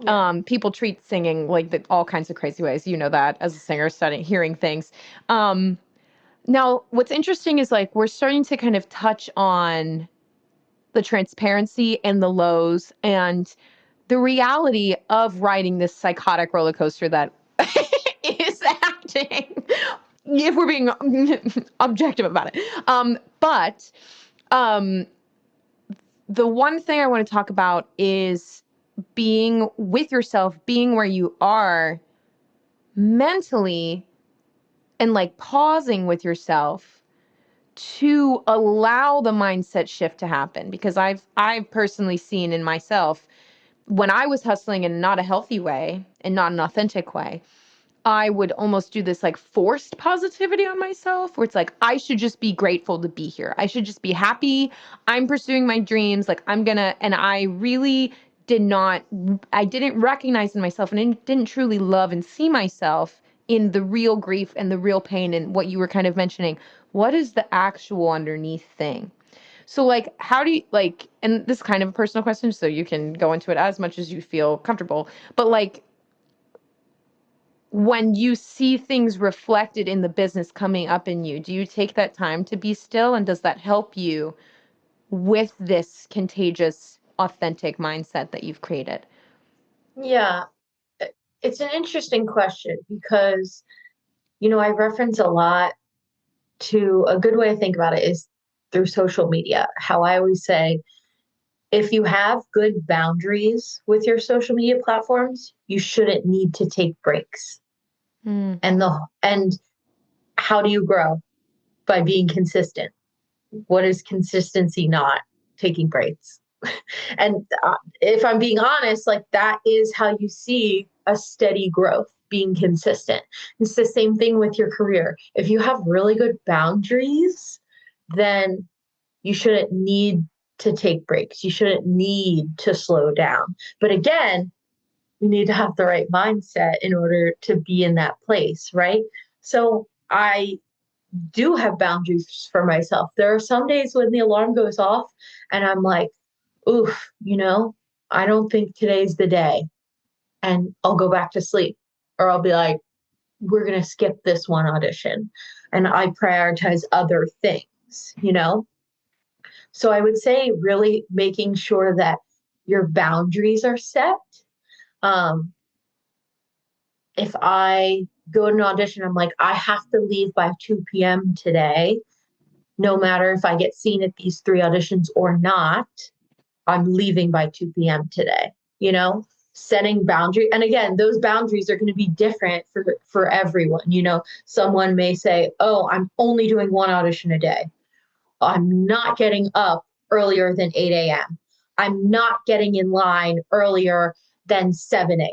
Yeah. People treat singing like all kinds of crazy ways. You know that as a singer, studying, hearing things. Now, what's interesting is like we're starting to kind of touch on the transparency and the lows and the reality of riding this psychotic roller coaster that is acting, if we're being objective about it. But the one thing I want to talk about is being with yourself, being where you are mentally, and like pausing with yourself to allow the mindset shift to happen. Because I've personally seen in myself when I was hustling in not a healthy way and not an authentic way, I would almost do this like forced positivity on myself where it's like, I should just be grateful to be here. I should just be happy. I'm pursuing my dreams. Like, and I really I didn't recognize in myself and I didn't truly love and see myself in the real grief and the real pain and what you were kind of mentioning. What is the actual underneath thing? So, like, how do you like, and this is kind of a personal question, so you can go into it as much as you feel comfortable, but like, when you see things reflected in the business coming up in you, do you take that time to be still? And does that help you with this contagious, authentic mindset that you've created? Yeah. It's an interesting question because, I reference a lot to a good way to think about it is through social media. How I always say, if you have good boundaries with your social media platforms, you shouldn't need to take breaks. Mm. And how do you grow? By being consistent. What is consistency not? Taking breaks. And if I'm being honest, like that is how you see a steady growth, being consistent. It's the same thing with your career. If you have really good boundaries, then you shouldn't need to take breaks. You shouldn't need to slow down. But again, you need to have the right mindset in order to be in that place, right? So I do have boundaries for myself. There are some days when the alarm goes off and I'm like, oof, I don't think today's the day. And I'll go back to sleep. Or I'll be like, we're going to skip this one audition. And I prioritize other things. So I would say really making sure that your boundaries are set. Um, if I go to an audition, I'm like, I have to leave by 2 p.m. today, no matter if I get seen at these three auditions or not. I'm leaving by 2 p.m. today, setting boundary. And again, those boundaries are going to be different for everyone. Someone may say, oh, I'm only doing one audition a day. I'm not getting up earlier than 8 a.m. I'm not getting in line earlier than 7 a.m.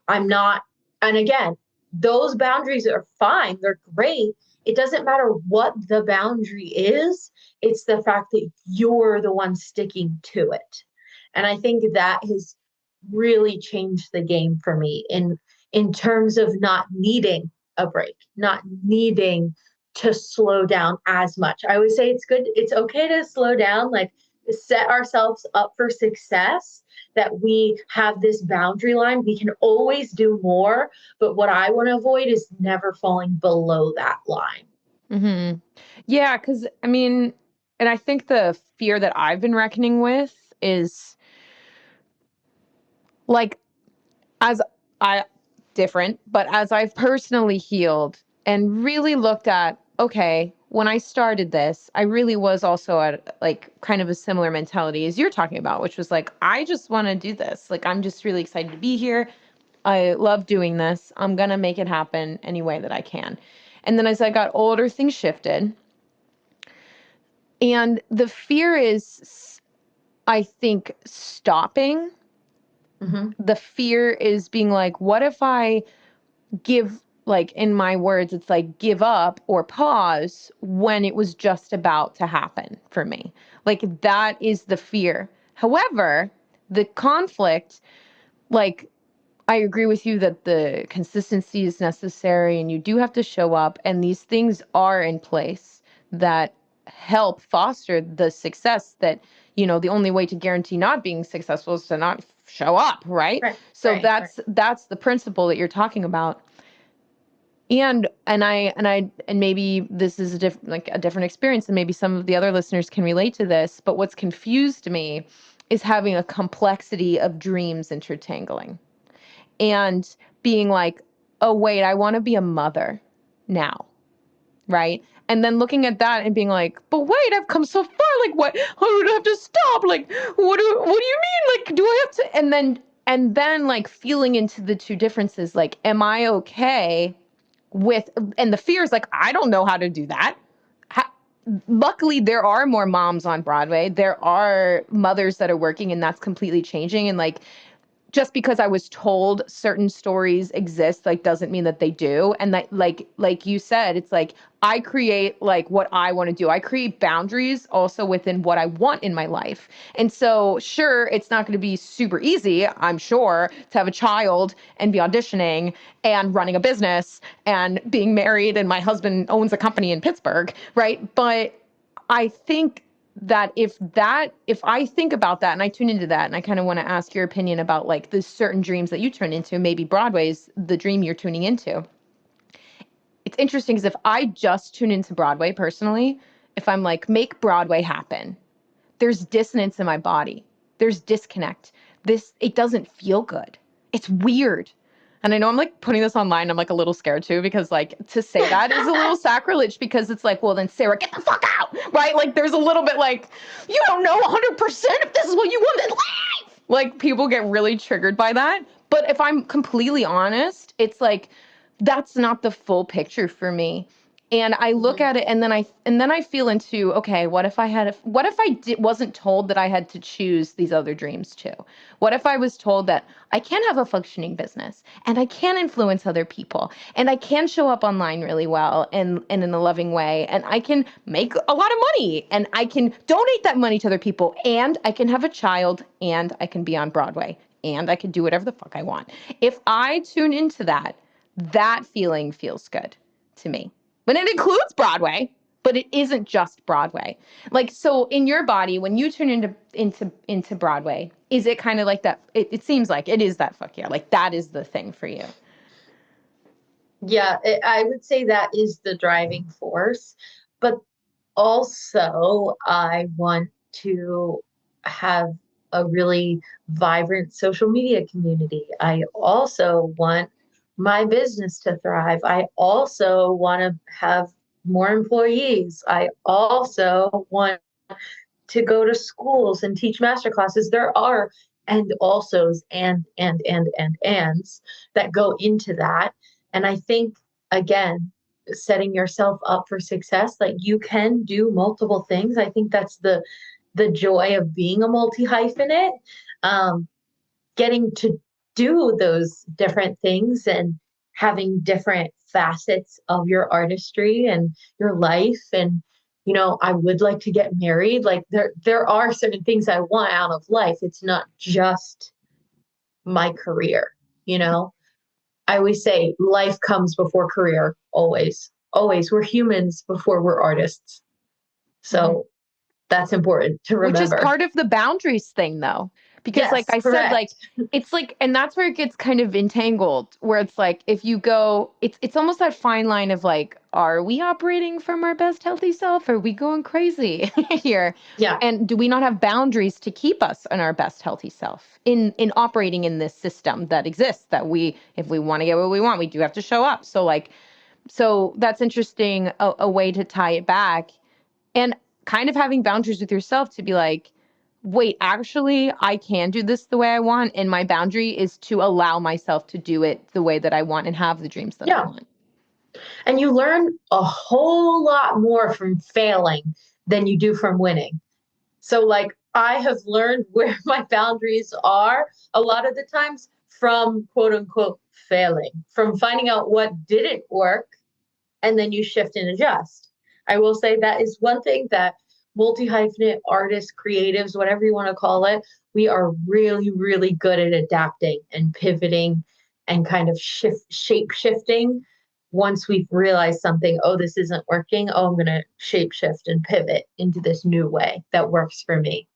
I'm not, and again, those boundaries are fine. They're great. It doesn't matter what the boundary is. It's the fact that you're the one sticking to it. And I think that has really changed the game for me in terms of not needing a break, not needing to slow down as much. I would say it's okay to slow down, like set ourselves up for success, that we have this boundary line. We can always do more, but what I want to avoid is never falling below that line. Mm-hmm. Yeah, because I mean, and I think the fear that I've been reckoning with is like, as I different, but as I've personally healed and really looked at, okay, when I started this, I really was also at like kind of a similar mentality as you're talking about, which was like, I just want to do this. Like, I'm just really excited to be here. I love doing this. I'm going to make it happen any way that I can. And then as I got older, things shifted. And the fear is I think stopping, the fear is being like, what if I give, like in my words, it's like give up or pause when it was just about to happen for me. Like that is the fear. However, the conflict, like I agree with you that the consistency is necessary and you do have to show up, and these things are in place that help foster the success that, the only way to guarantee not being successful is to not show up, right? So that's the principle that you're talking about. And maybe this is a different experience, and maybe some of the other listeners can relate to this, but what's confused me is having a complexity of dreams intertangling and being like, oh, wait, I want to be a mother now. Right. And then looking at that and being like, but wait, I've come so far. Like, what? I would have to stop. Like, what do you mean? Like, do I have to? And then like feeling into the two differences. Like, am I okay with, and the fear is like, I don't know how to do that. Luckily, there are more moms on Broadway. There are mothers that are working, and that's completely changing. And like, just because I was told certain stories exist, like doesn't mean that they do. And that like you said, it's like I create like what I want to do. I create boundaries also within what I want in my life. And so sure, it's not going to be super easy, I'm sure, to have a child and be auditioning and running a business and being married, and my husband owns a company in Pittsburgh, right? But I think that if I think about that and I tune into that, and I kind of want to ask your opinion about like the certain dreams that you turn into, maybe Broadway's the dream you're tuning into. It's interesting because if I just tune into Broadway personally, if I'm like, make Broadway happen, there's dissonance in my body. There's disconnect. It doesn't feel good. It's weird. And I know I'm like putting this online. I'm like a little scared too, because like to say that is a little sacrilege, because it's like, well, then Sarah, get the fuck out. Right. Like there's a little bit like, you don't know 100% if this is what you want in life. Like people get really triggered by that. But if I'm completely honest, it's like, that's not the full picture for me. And I look at it, and then I feel into, okay, what if wasn't told that I had to choose these other dreams too? What if I was told that I can have a functioning business, and I can influence other people, and I can show up online really well and in a loving way, and I can make a lot of money, and I can donate that money to other people, and I can have a child, and I can be on Broadway, and I can do whatever the fuck I want. If I tune into that, that feeling feels good to me. But it includes Broadway, but it isn't just Broadway. Like, so in your body, when you turn into Broadway, is it kind of like that? It seems like it is that fuck yeah. Like that is the thing for you. Yeah, I would say that is the driving force. But also, I want to have a really vibrant social media community. I also want my business to thrive. I also want to have more employees. I also want to go to schools and teach master classes. There are and alsos and ands that go into that. And I think, again, setting yourself up for success, like you can do multiple things. I think that's the joy of being a multi hyphenate. Getting to do those different things and having different facets of your artistry and your life. And I would like to get married. Like there are certain things I want out of life. It's not just my career. I always say life comes before career. Always. We're humans before we're artists. So that's important to remember. Which is part of the boundaries thing, though. Because yes, like I correct. said, like it's like, and that's where it gets kind of entangled, where it's like, if you go, it's almost that fine line of like, are we operating from our best healthy self? Are we going crazy here? Yeah. And do we not have boundaries to keep us in our best healthy self in operating in this system that exists, that if we want to get what we want, we do have to show up. So that's interesting, a way to tie it back. And kind of having boundaries with yourself to be like, wait, actually, I can do this the way I want. And my boundary is to allow myself to do it the way that I want and have the dreams that I want. And you learn a whole lot more from failing than you do from winning. So like, I have learned where my boundaries are a lot of the times from quote unquote failing, from finding out what didn't work, and then you shift and adjust. I will say that is one thing that multi hyphenate artists, creatives, whatever you want to call it, we are really, really good at adapting and pivoting and kind of shape shifting. Once we've realized something, oh, this isn't working. Oh, I'm going to shape shift and pivot into this new way that works for me.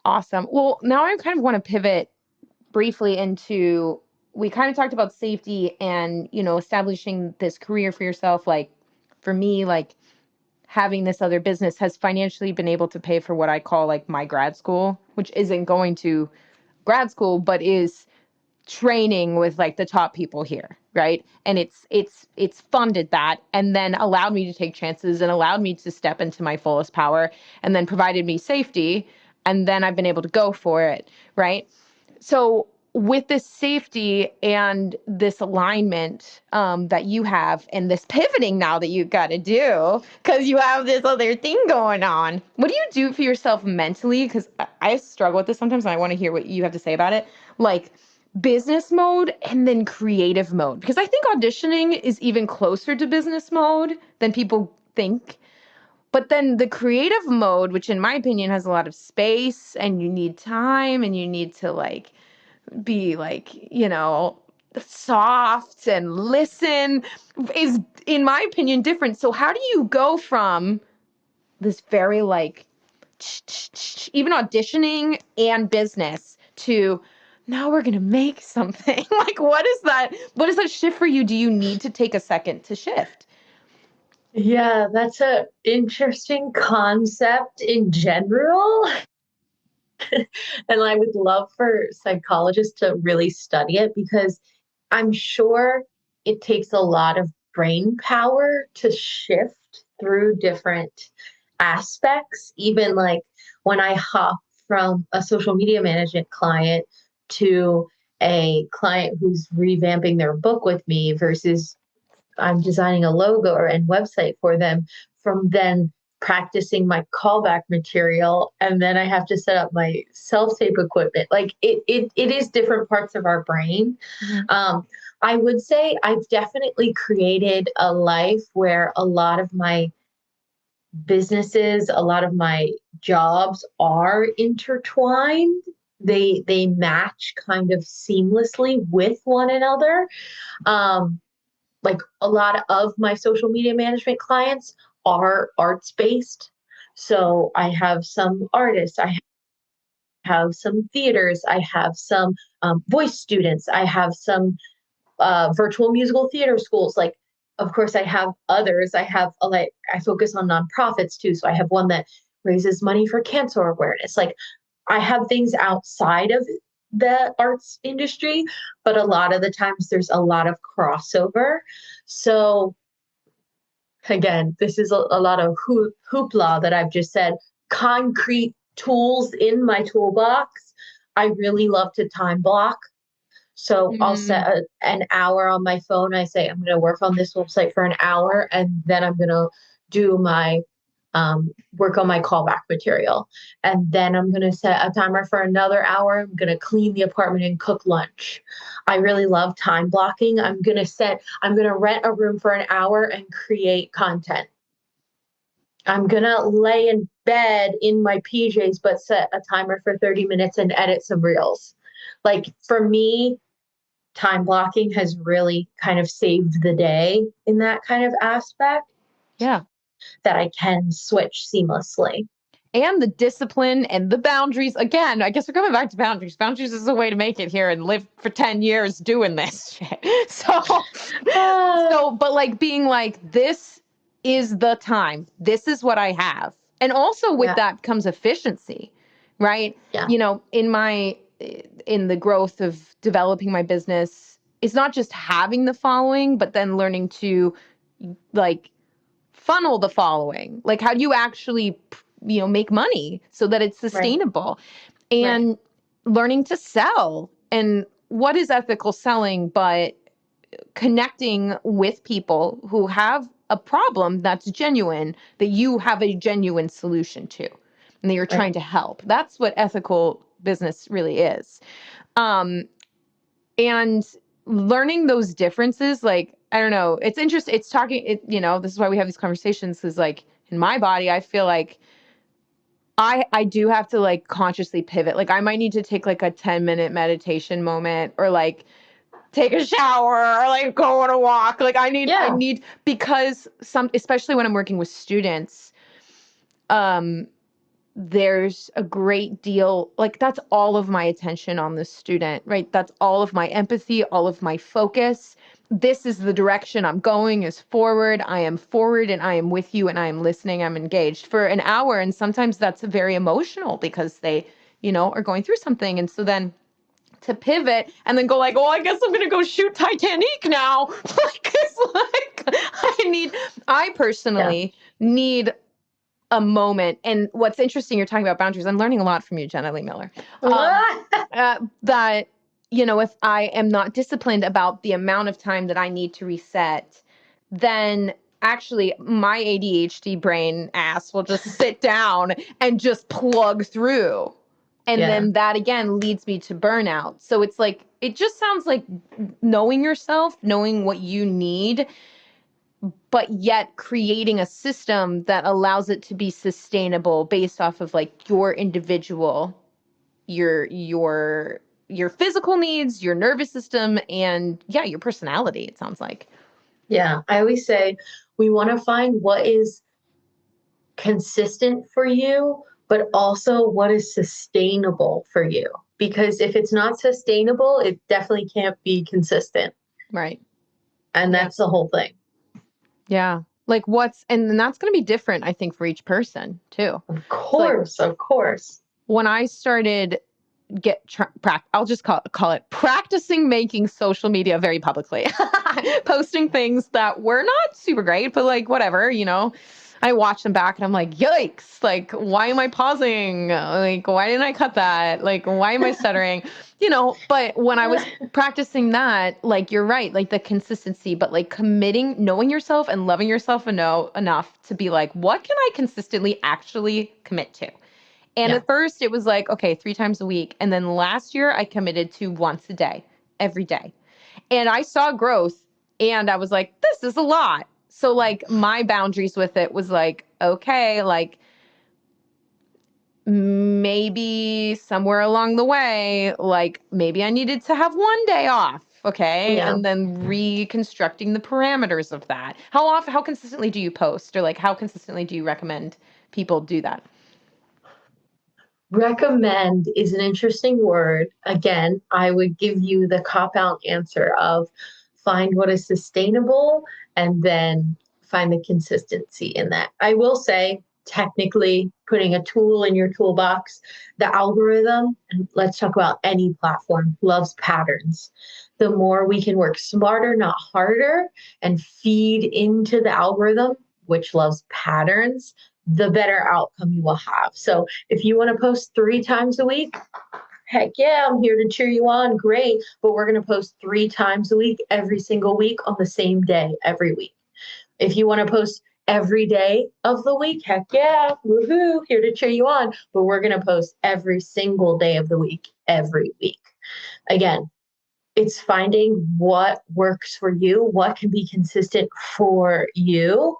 Awesome. Well, now I kind of want to pivot briefly into, we kind of talked about safety and, establishing this career for yourself. Like for me, like having this other business has financially been able to pay for what I call like my grad school, which isn't going to grad school, but is training with like the top people here, right? And it's funded that, and then allowed me to take chances and allowed me to step into my fullest power, and then provided me safety, and then I've been able to go for it, right? So with this safety and this alignment that you have, and this pivoting now that you've got to do because you have this other thing going on, what do you do for yourself mentally? Because I struggle with this sometimes, and I want to hear what you have to say about it. Like business mode and then creative mode, because I think auditioning is even closer to business mode than people think. But then the creative mode, which in my opinion has a lot of space and you need time and you need to like be like, soft and listen, is in my opinion different. So how do you go from this very like even auditioning and business to now we're gonna make something? Like what is that shift for you? Do you need to take a second to shift? Yeah, that's an interesting concept in general. And I would love for psychologists to really study it because I'm sure it takes a lot of brain power to shift through different aspects. Even like when I hop from a social media management client to a client who's revamping their book with me versus I'm designing a logo or and website for them, from then practicing my callback material, and then I have to set up my self-tape equipment. Like it is different parts of our brain. Mm-hmm. I would say I've definitely created a life where a lot of my businesses, a lot of my jobs are intertwined. They match kind of seamlessly with one another. Um, like a lot of my social media management clients are arts based. So I have some artists, I have some theaters, I have some voice students, I have some virtual musical theater schools. Like, of course, I have others. I have like I focus on nonprofits too. So I have one that raises money for cancer awareness. Like I have things outside of the arts industry, but a lot of the times there's a lot of crossover. So again, this is a lot of hoopla that I've just said. Concrete tools in my toolbox. I really love to time block. So I'll set an hour on my phone. I say, I'm going to work on this website for an hour, and then I'm going to do my work on my callback material. And then I'm going to set a timer for another hour. I'm going to clean the apartment and cook lunch. I really love time blocking. I'm going to rent a room for an hour and create content. I'm going to lay in bed in my PJs, but set a timer for 30 minutes and edit some reels. Like for me, time blocking has really kind of saved the day in that kind of aspect. Yeah. That I can switch seamlessly. And the discipline and the boundaries. Again, I guess we're coming back to boundaries. Boundaries is a way to make it here and live for 10 years doing this shit. But like being like, this is the time. This is what I have. And also with that comes efficiency, right? Yeah. In the growth of developing my business, it's not just having the following, but then learning to like funnel the following. Like how do you actually, make money so that it's sustainable? Right. And learning to sell. And what is ethical selling but connecting with people who have a problem that's genuine, that you have a genuine solution to. and that you're trying to help. That's what ethical business really is. And learning those differences, like, I don't know, it's interesting. It's talking, this is why we have these conversations, is like in my body, I feel like I do have to like consciously pivot. Like I might need to take like a 10-minute meditation moment, or like take a shower, or like go on a walk. Like I need, because especially when I'm working with students, there's a great deal, like that's all of my attention on the student, right? That's all of my empathy, all of my focus. This is the direction I'm going, is forward. I am forward, and I am with you, and I am listening. I'm engaged for an hour. And sometimes that's very emotional because they, are going through something. And so then to pivot and then go like, oh, I guess I'm going to go shoot Titanic now. Like, it's like, I personally need a moment. And what's interesting, you're talking about boundaries. I'm learning a lot from you, Jenna Leigh Miller. That, if I am not disciplined about the amount of time that I need to reset, then actually my ADHD brain ass will just sit down and just plug through. And then that again leads me to burnout. So it's like, it just sounds like knowing yourself, knowing what you need, but yet creating a system that allows it to be sustainable based off of like your individual, your physical needs, your nervous system, and your personality, it sounds like. Yeah. I always say we want to find what is consistent for you, but also what is sustainable for you. Because if it's not sustainable, it definitely can't be consistent. Right. And that's the whole thing. Yeah. Like and then that's going to be different, I think, for each person too. Of course, of course. When I started I'll just call it practicing making social media very publicly, posting things that were not super great, but like whatever, I watch them back and I'm like, yikes, like, why am I pausing? Like, why didn't I cut that? Like, why am I stuttering? But when I was practicing that, like, you're right, like the consistency, but like committing, knowing yourself and loving yourself enough to be like, what can I consistently actually commit to? And at first it was like, okay, 3 times a week. And then last year I committed to once a day, every day. And I saw growth, and I was like, this is a lot. So like my boundaries with it was like, okay, like maybe somewhere along the way, like maybe I needed to have 1 day off. Okay. Yeah. And then reconstructing the parameters of that. How consistently do you post, or like how consistently do you recommend people do that? Recommend is an interesting word. Again, I would give you the cop-out answer of find what is sustainable and then find the consistency in that. I will say, technically, putting a tool in your toolbox, the algorithm, and let's talk about any platform, loves patterns. The more we can work smarter, not harder, and feed into the algorithm, which loves patterns, the better outcome you will have. So if you want to post 3 times a week, heck yeah, I'm here to cheer you on. Great. But we're going to post 3 times a week, every single week on the same day, every week. If you want to post every day of the week, heck yeah, woohoo, here to cheer you on. But we're going to post every single day of the week, every week. Again, it's finding what works for you, what can be consistent for you,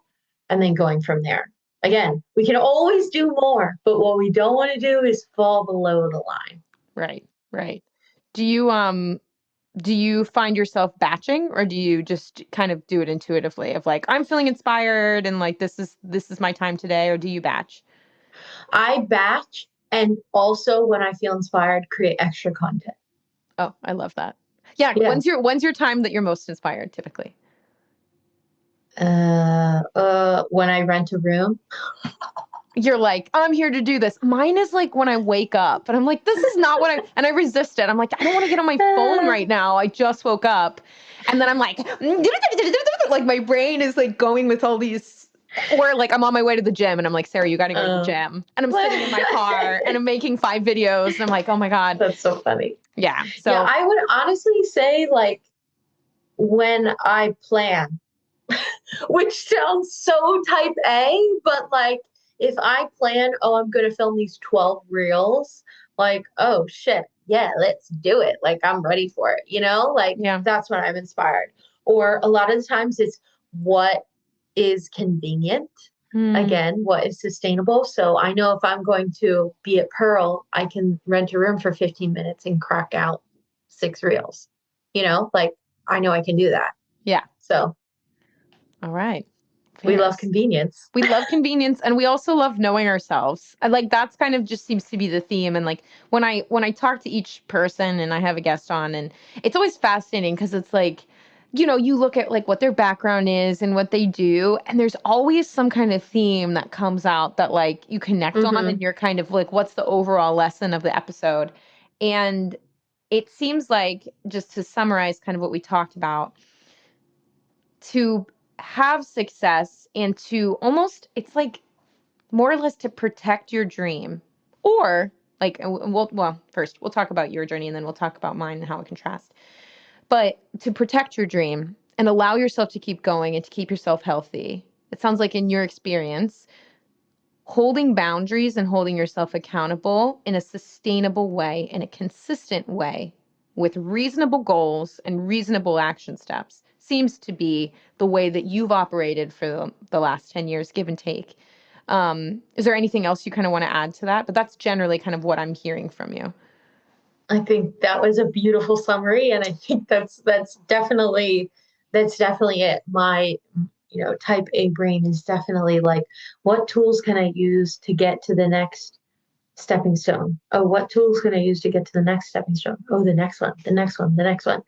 and then going from there. Again, we can always do more, but what we don't want to do is fall below the line. Right. Do you find yourself batching, or do you just kind of do it intuitively of like, I'm feeling inspired and like this is my time today, or do you batch? I batch, and also when I feel inspired, create extra content. Oh, I love that. Yeah. When's your time that you're most inspired typically? When I rent a room. You're like, I'm here to do this. Mine is like when I wake up and I'm like, this is not what and I resist it. I'm like, I don't want to get on my phone right now. I just woke up. And then I'm like, like my brain is like going with all these, or like I'm on my way to the gym and I'm like, Sarah, you got to go to the gym. And I'm sitting in my car and I'm making 5 videos. And I'm like, oh my God. That's so funny. Yeah. So yeah, I would honestly say like when I plan, which sounds so type A, but like if I plan, oh, I'm going to film these 12 reels, like, oh shit, yeah, let's do it. Like, I'm ready for it, like Yeah. that's when I'm inspired. Or a lot of the times it's what is convenient. Again, what is sustainable. So I know if I'm going to be at Pearl, I can rent a room for 15 minutes and crack out 6 reels, like I know I can do that. Yeah. So All right. we love Fierce. convenience. We love convenience, and we also love knowing ourselves. And like that's kind of just seems to be the theme. And like when I talk to each person and I have a guest on, and it's always fascinating because it's like, you look at like what their background is and what they do, and there's always some kind of theme that comes out that like you connect on, and you're kind of like, what's the overall lesson of the episode? And it seems like, just to summarize kind of what we talked about, to have success and to almost, it's like more or less to protect your dream, or like, well, first we'll talk about your journey and then we'll talk about mine and how it contrasts. But to protect your dream and allow yourself to keep going and to keep yourself healthy, it sounds like in your experience, holding boundaries and holding yourself accountable in a sustainable way, in a consistent way, with reasonable goals and reasonable action steps seems to be the way that you've operated for the last 10 years, give and take. Is there anything else you kind of want to add to that? But that's generally kind of what I'm hearing from you. I think that was a beautiful summary, and I think that's definitely it. My type A brain is definitely like, what tools can I use to get to the next stepping stone? Oh, what tools can I use to get to the next stepping stone? Oh, the next one, the next one, the next one.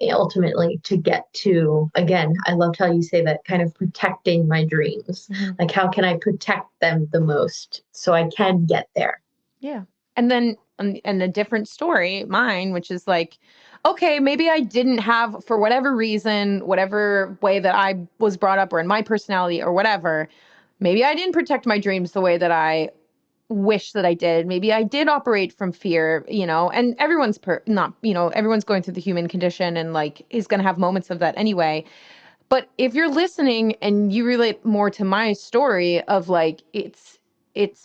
Ultimately, to get to, again, I loved how you say that, kind of protecting my dreams. Like, how can I protect them the most so I can get there? Yeah. And then, and a different story, mine, which is like, okay, maybe I didn't have, for whatever reason, whatever way that I was brought up or in my personality or whatever, maybe I didn't protect my dreams the way that I wish that I did. Maybe I did operate from fear, and everyone's not, everyone's going through the human condition and like is going to have moments of that anyway. But if you're listening and you relate more to my story of like, it's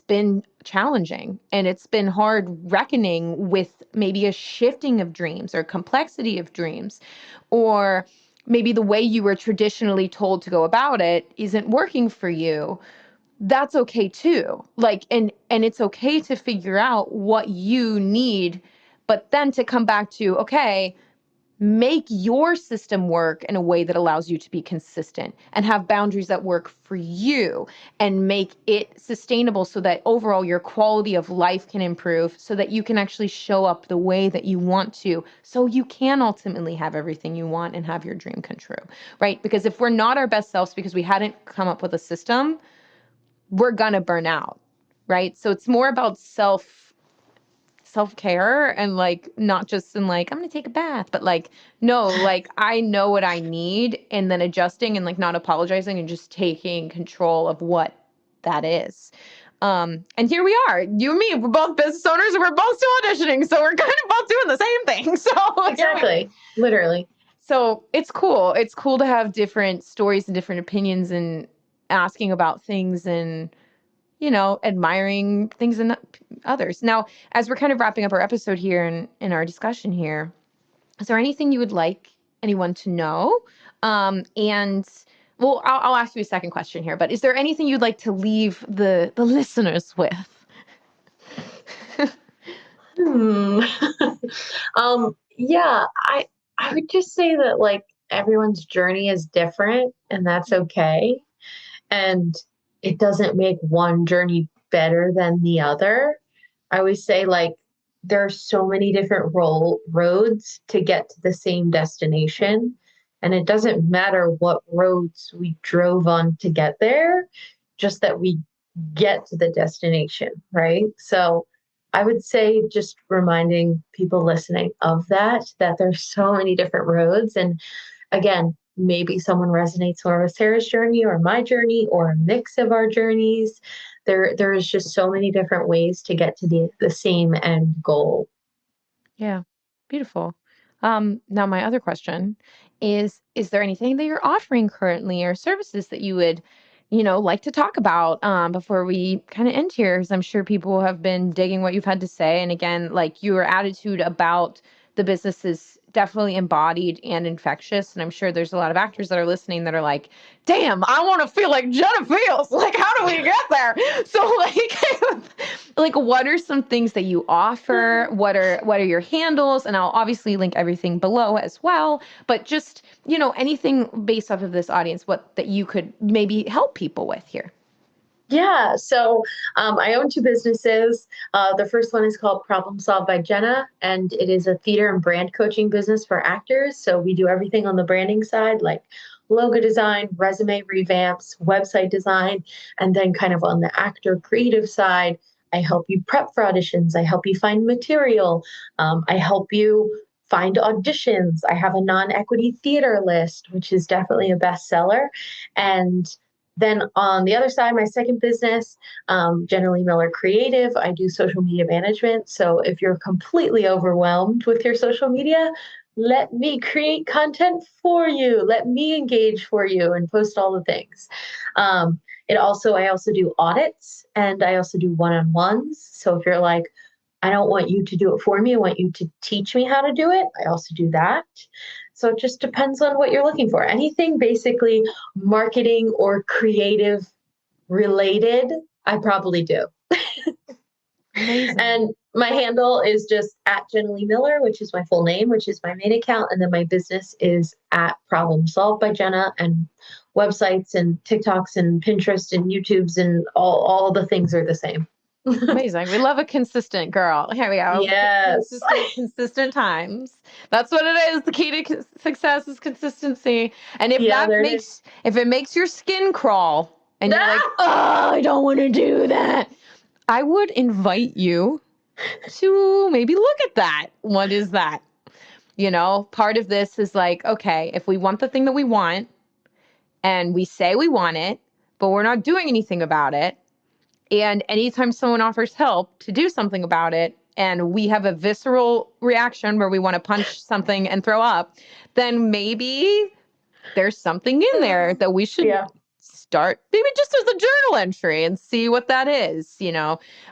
been challenging and it's been hard reckoning with maybe a shifting of dreams or complexity of dreams, or maybe the way you were traditionally told to go about it isn't working for you. That's okay too. Like, and it's okay to figure out what you need, but then to come back to, okay, make your system work in a way that allows you to be consistent and have boundaries that work for you and make it sustainable so that overall your quality of life can improve, so that you can actually show up the way that you want to, so you can ultimately have everything you want and have your dream come true, right? Because if we're not our best selves because we hadn't come up with a system, we're gonna burn out, right? So it's more about self-care and like not just in like, I'm gonna take a bath, but like, no, like I know what I need, and then adjusting and like not apologizing and just taking control of what that is. And here we are, you and me, we're both business owners and we're both still auditioning, so we're kind of both doing the same thing. So Exactly, literally. so it's cool. It's cool to have different stories and different opinions and asking about things and admiring things in others. Now, as we're kind of wrapping up our episode here and in our discussion here, is there anything you would like anyone to know? And well, I'll ask you a second question here, but is there anything you'd like to leave the listeners with? Hmm. Yeah, I would just say that, like, everyone's journey is different, and that's okay. And it doesn't make one journey better than the other. I always say, like, there's so many different roads to get to the same destination. And it doesn't matter what roads we drove on to get there, just that we get to the destination, right? So I would say, just reminding people listening of that there's so many different roads. And again, maybe someone resonates more with Sarah's journey or my journey or a mix of our journeys. There is just so many different ways to get to the same end goal. Yeah, beautiful. Now my other question is there anything that you're offering currently or services that you would like to talk about before we kind of end here, because I'm sure people have been digging what you've had to say. And again, like your attitude about the business is definitely embodied and infectious. And I'm sure there's a lot of actors that are listening that are like, damn, I want to feel like Jenna feels. Like, how do we get there? So like what are some things that you offer? What are your handles? And I'll obviously link everything below as well. But just, anything based off of this audience, what that you could maybe help people with here. Yeah, so I own two businesses. The first one is called Problem Solved by Jenna, and it is a theater and brand coaching business for actors. So we do everything on the branding side, like logo design, resume revamps, website design, and then kind of on the actor creative side, I help you prep for auditions. I help you find material. I help you find auditions. I have a non-equity theater list, which is definitely a bestseller. And then on the other side, my second business, Jenna Leigh Miller Creative, I do social media management. So if you're completely overwhelmed with your social media, let me create content for you. Let me engage for you and post all the things. I also do audits, and I also do one-on-ones. So if you're like, I don't want you to do it for me, I want you to teach me how to do it, I also do that. So it just depends on what you're looking for. Anything basically marketing or creative related, I probably do. Amazing. And my handle is just at Jenna Leigh Miller, which is my full name, which is my main account. And then my business is at Problem Solved by Jenna, and websites and TikToks and Pinterest and YouTubes and all the things are the same. Amazing. We love a consistent girl. Here we go. Yes. Consistent times. That's what it is. The key to success is consistency. And if it makes your skin crawl and you're like, oh, I don't want to do that, I would invite you to maybe look at that. What is that? Part of this is like, okay, if we want the thing that we want and we say we want it, but we're not doing anything about it, and anytime someone offers help to do something about it, and we have a visceral reaction where we want to punch something and throw up, then maybe there's something in there that we should start, maybe just as a journal entry, and see what that is,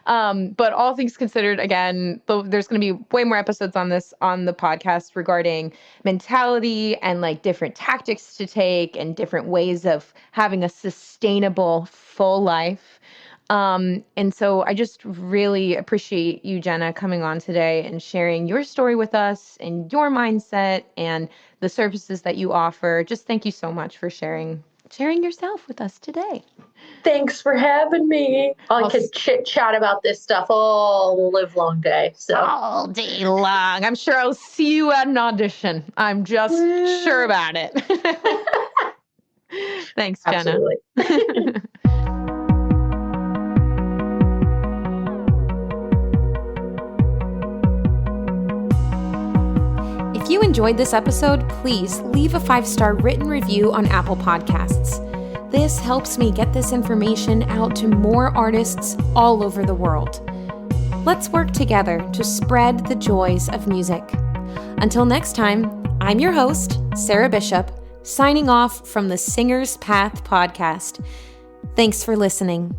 But all things considered, again, there's going to be way more episodes on this on the podcast regarding mentality and like different tactics to take and different ways of having a sustainable full life. And so I just really appreciate you, Jenna, coming on today and sharing your story with us and your mindset and the services that you offer. Just thank you so much for sharing yourself with us today. Thanks for having me. I could chit chat about this stuff all live long day. So all day long. I'm sure I'll see you at an audition. I'm just sure about it. Thanks, Jenna. Absolutely. If you enjoyed this episode, please leave a 5-star written review on Apple Podcasts. This helps me get this information out to more artists all over the world. Let's work together to spread the joys of music. Until next time, I'm your host, Sarah Bishop, signing off from the Singer's Path podcast. Thanks for listening.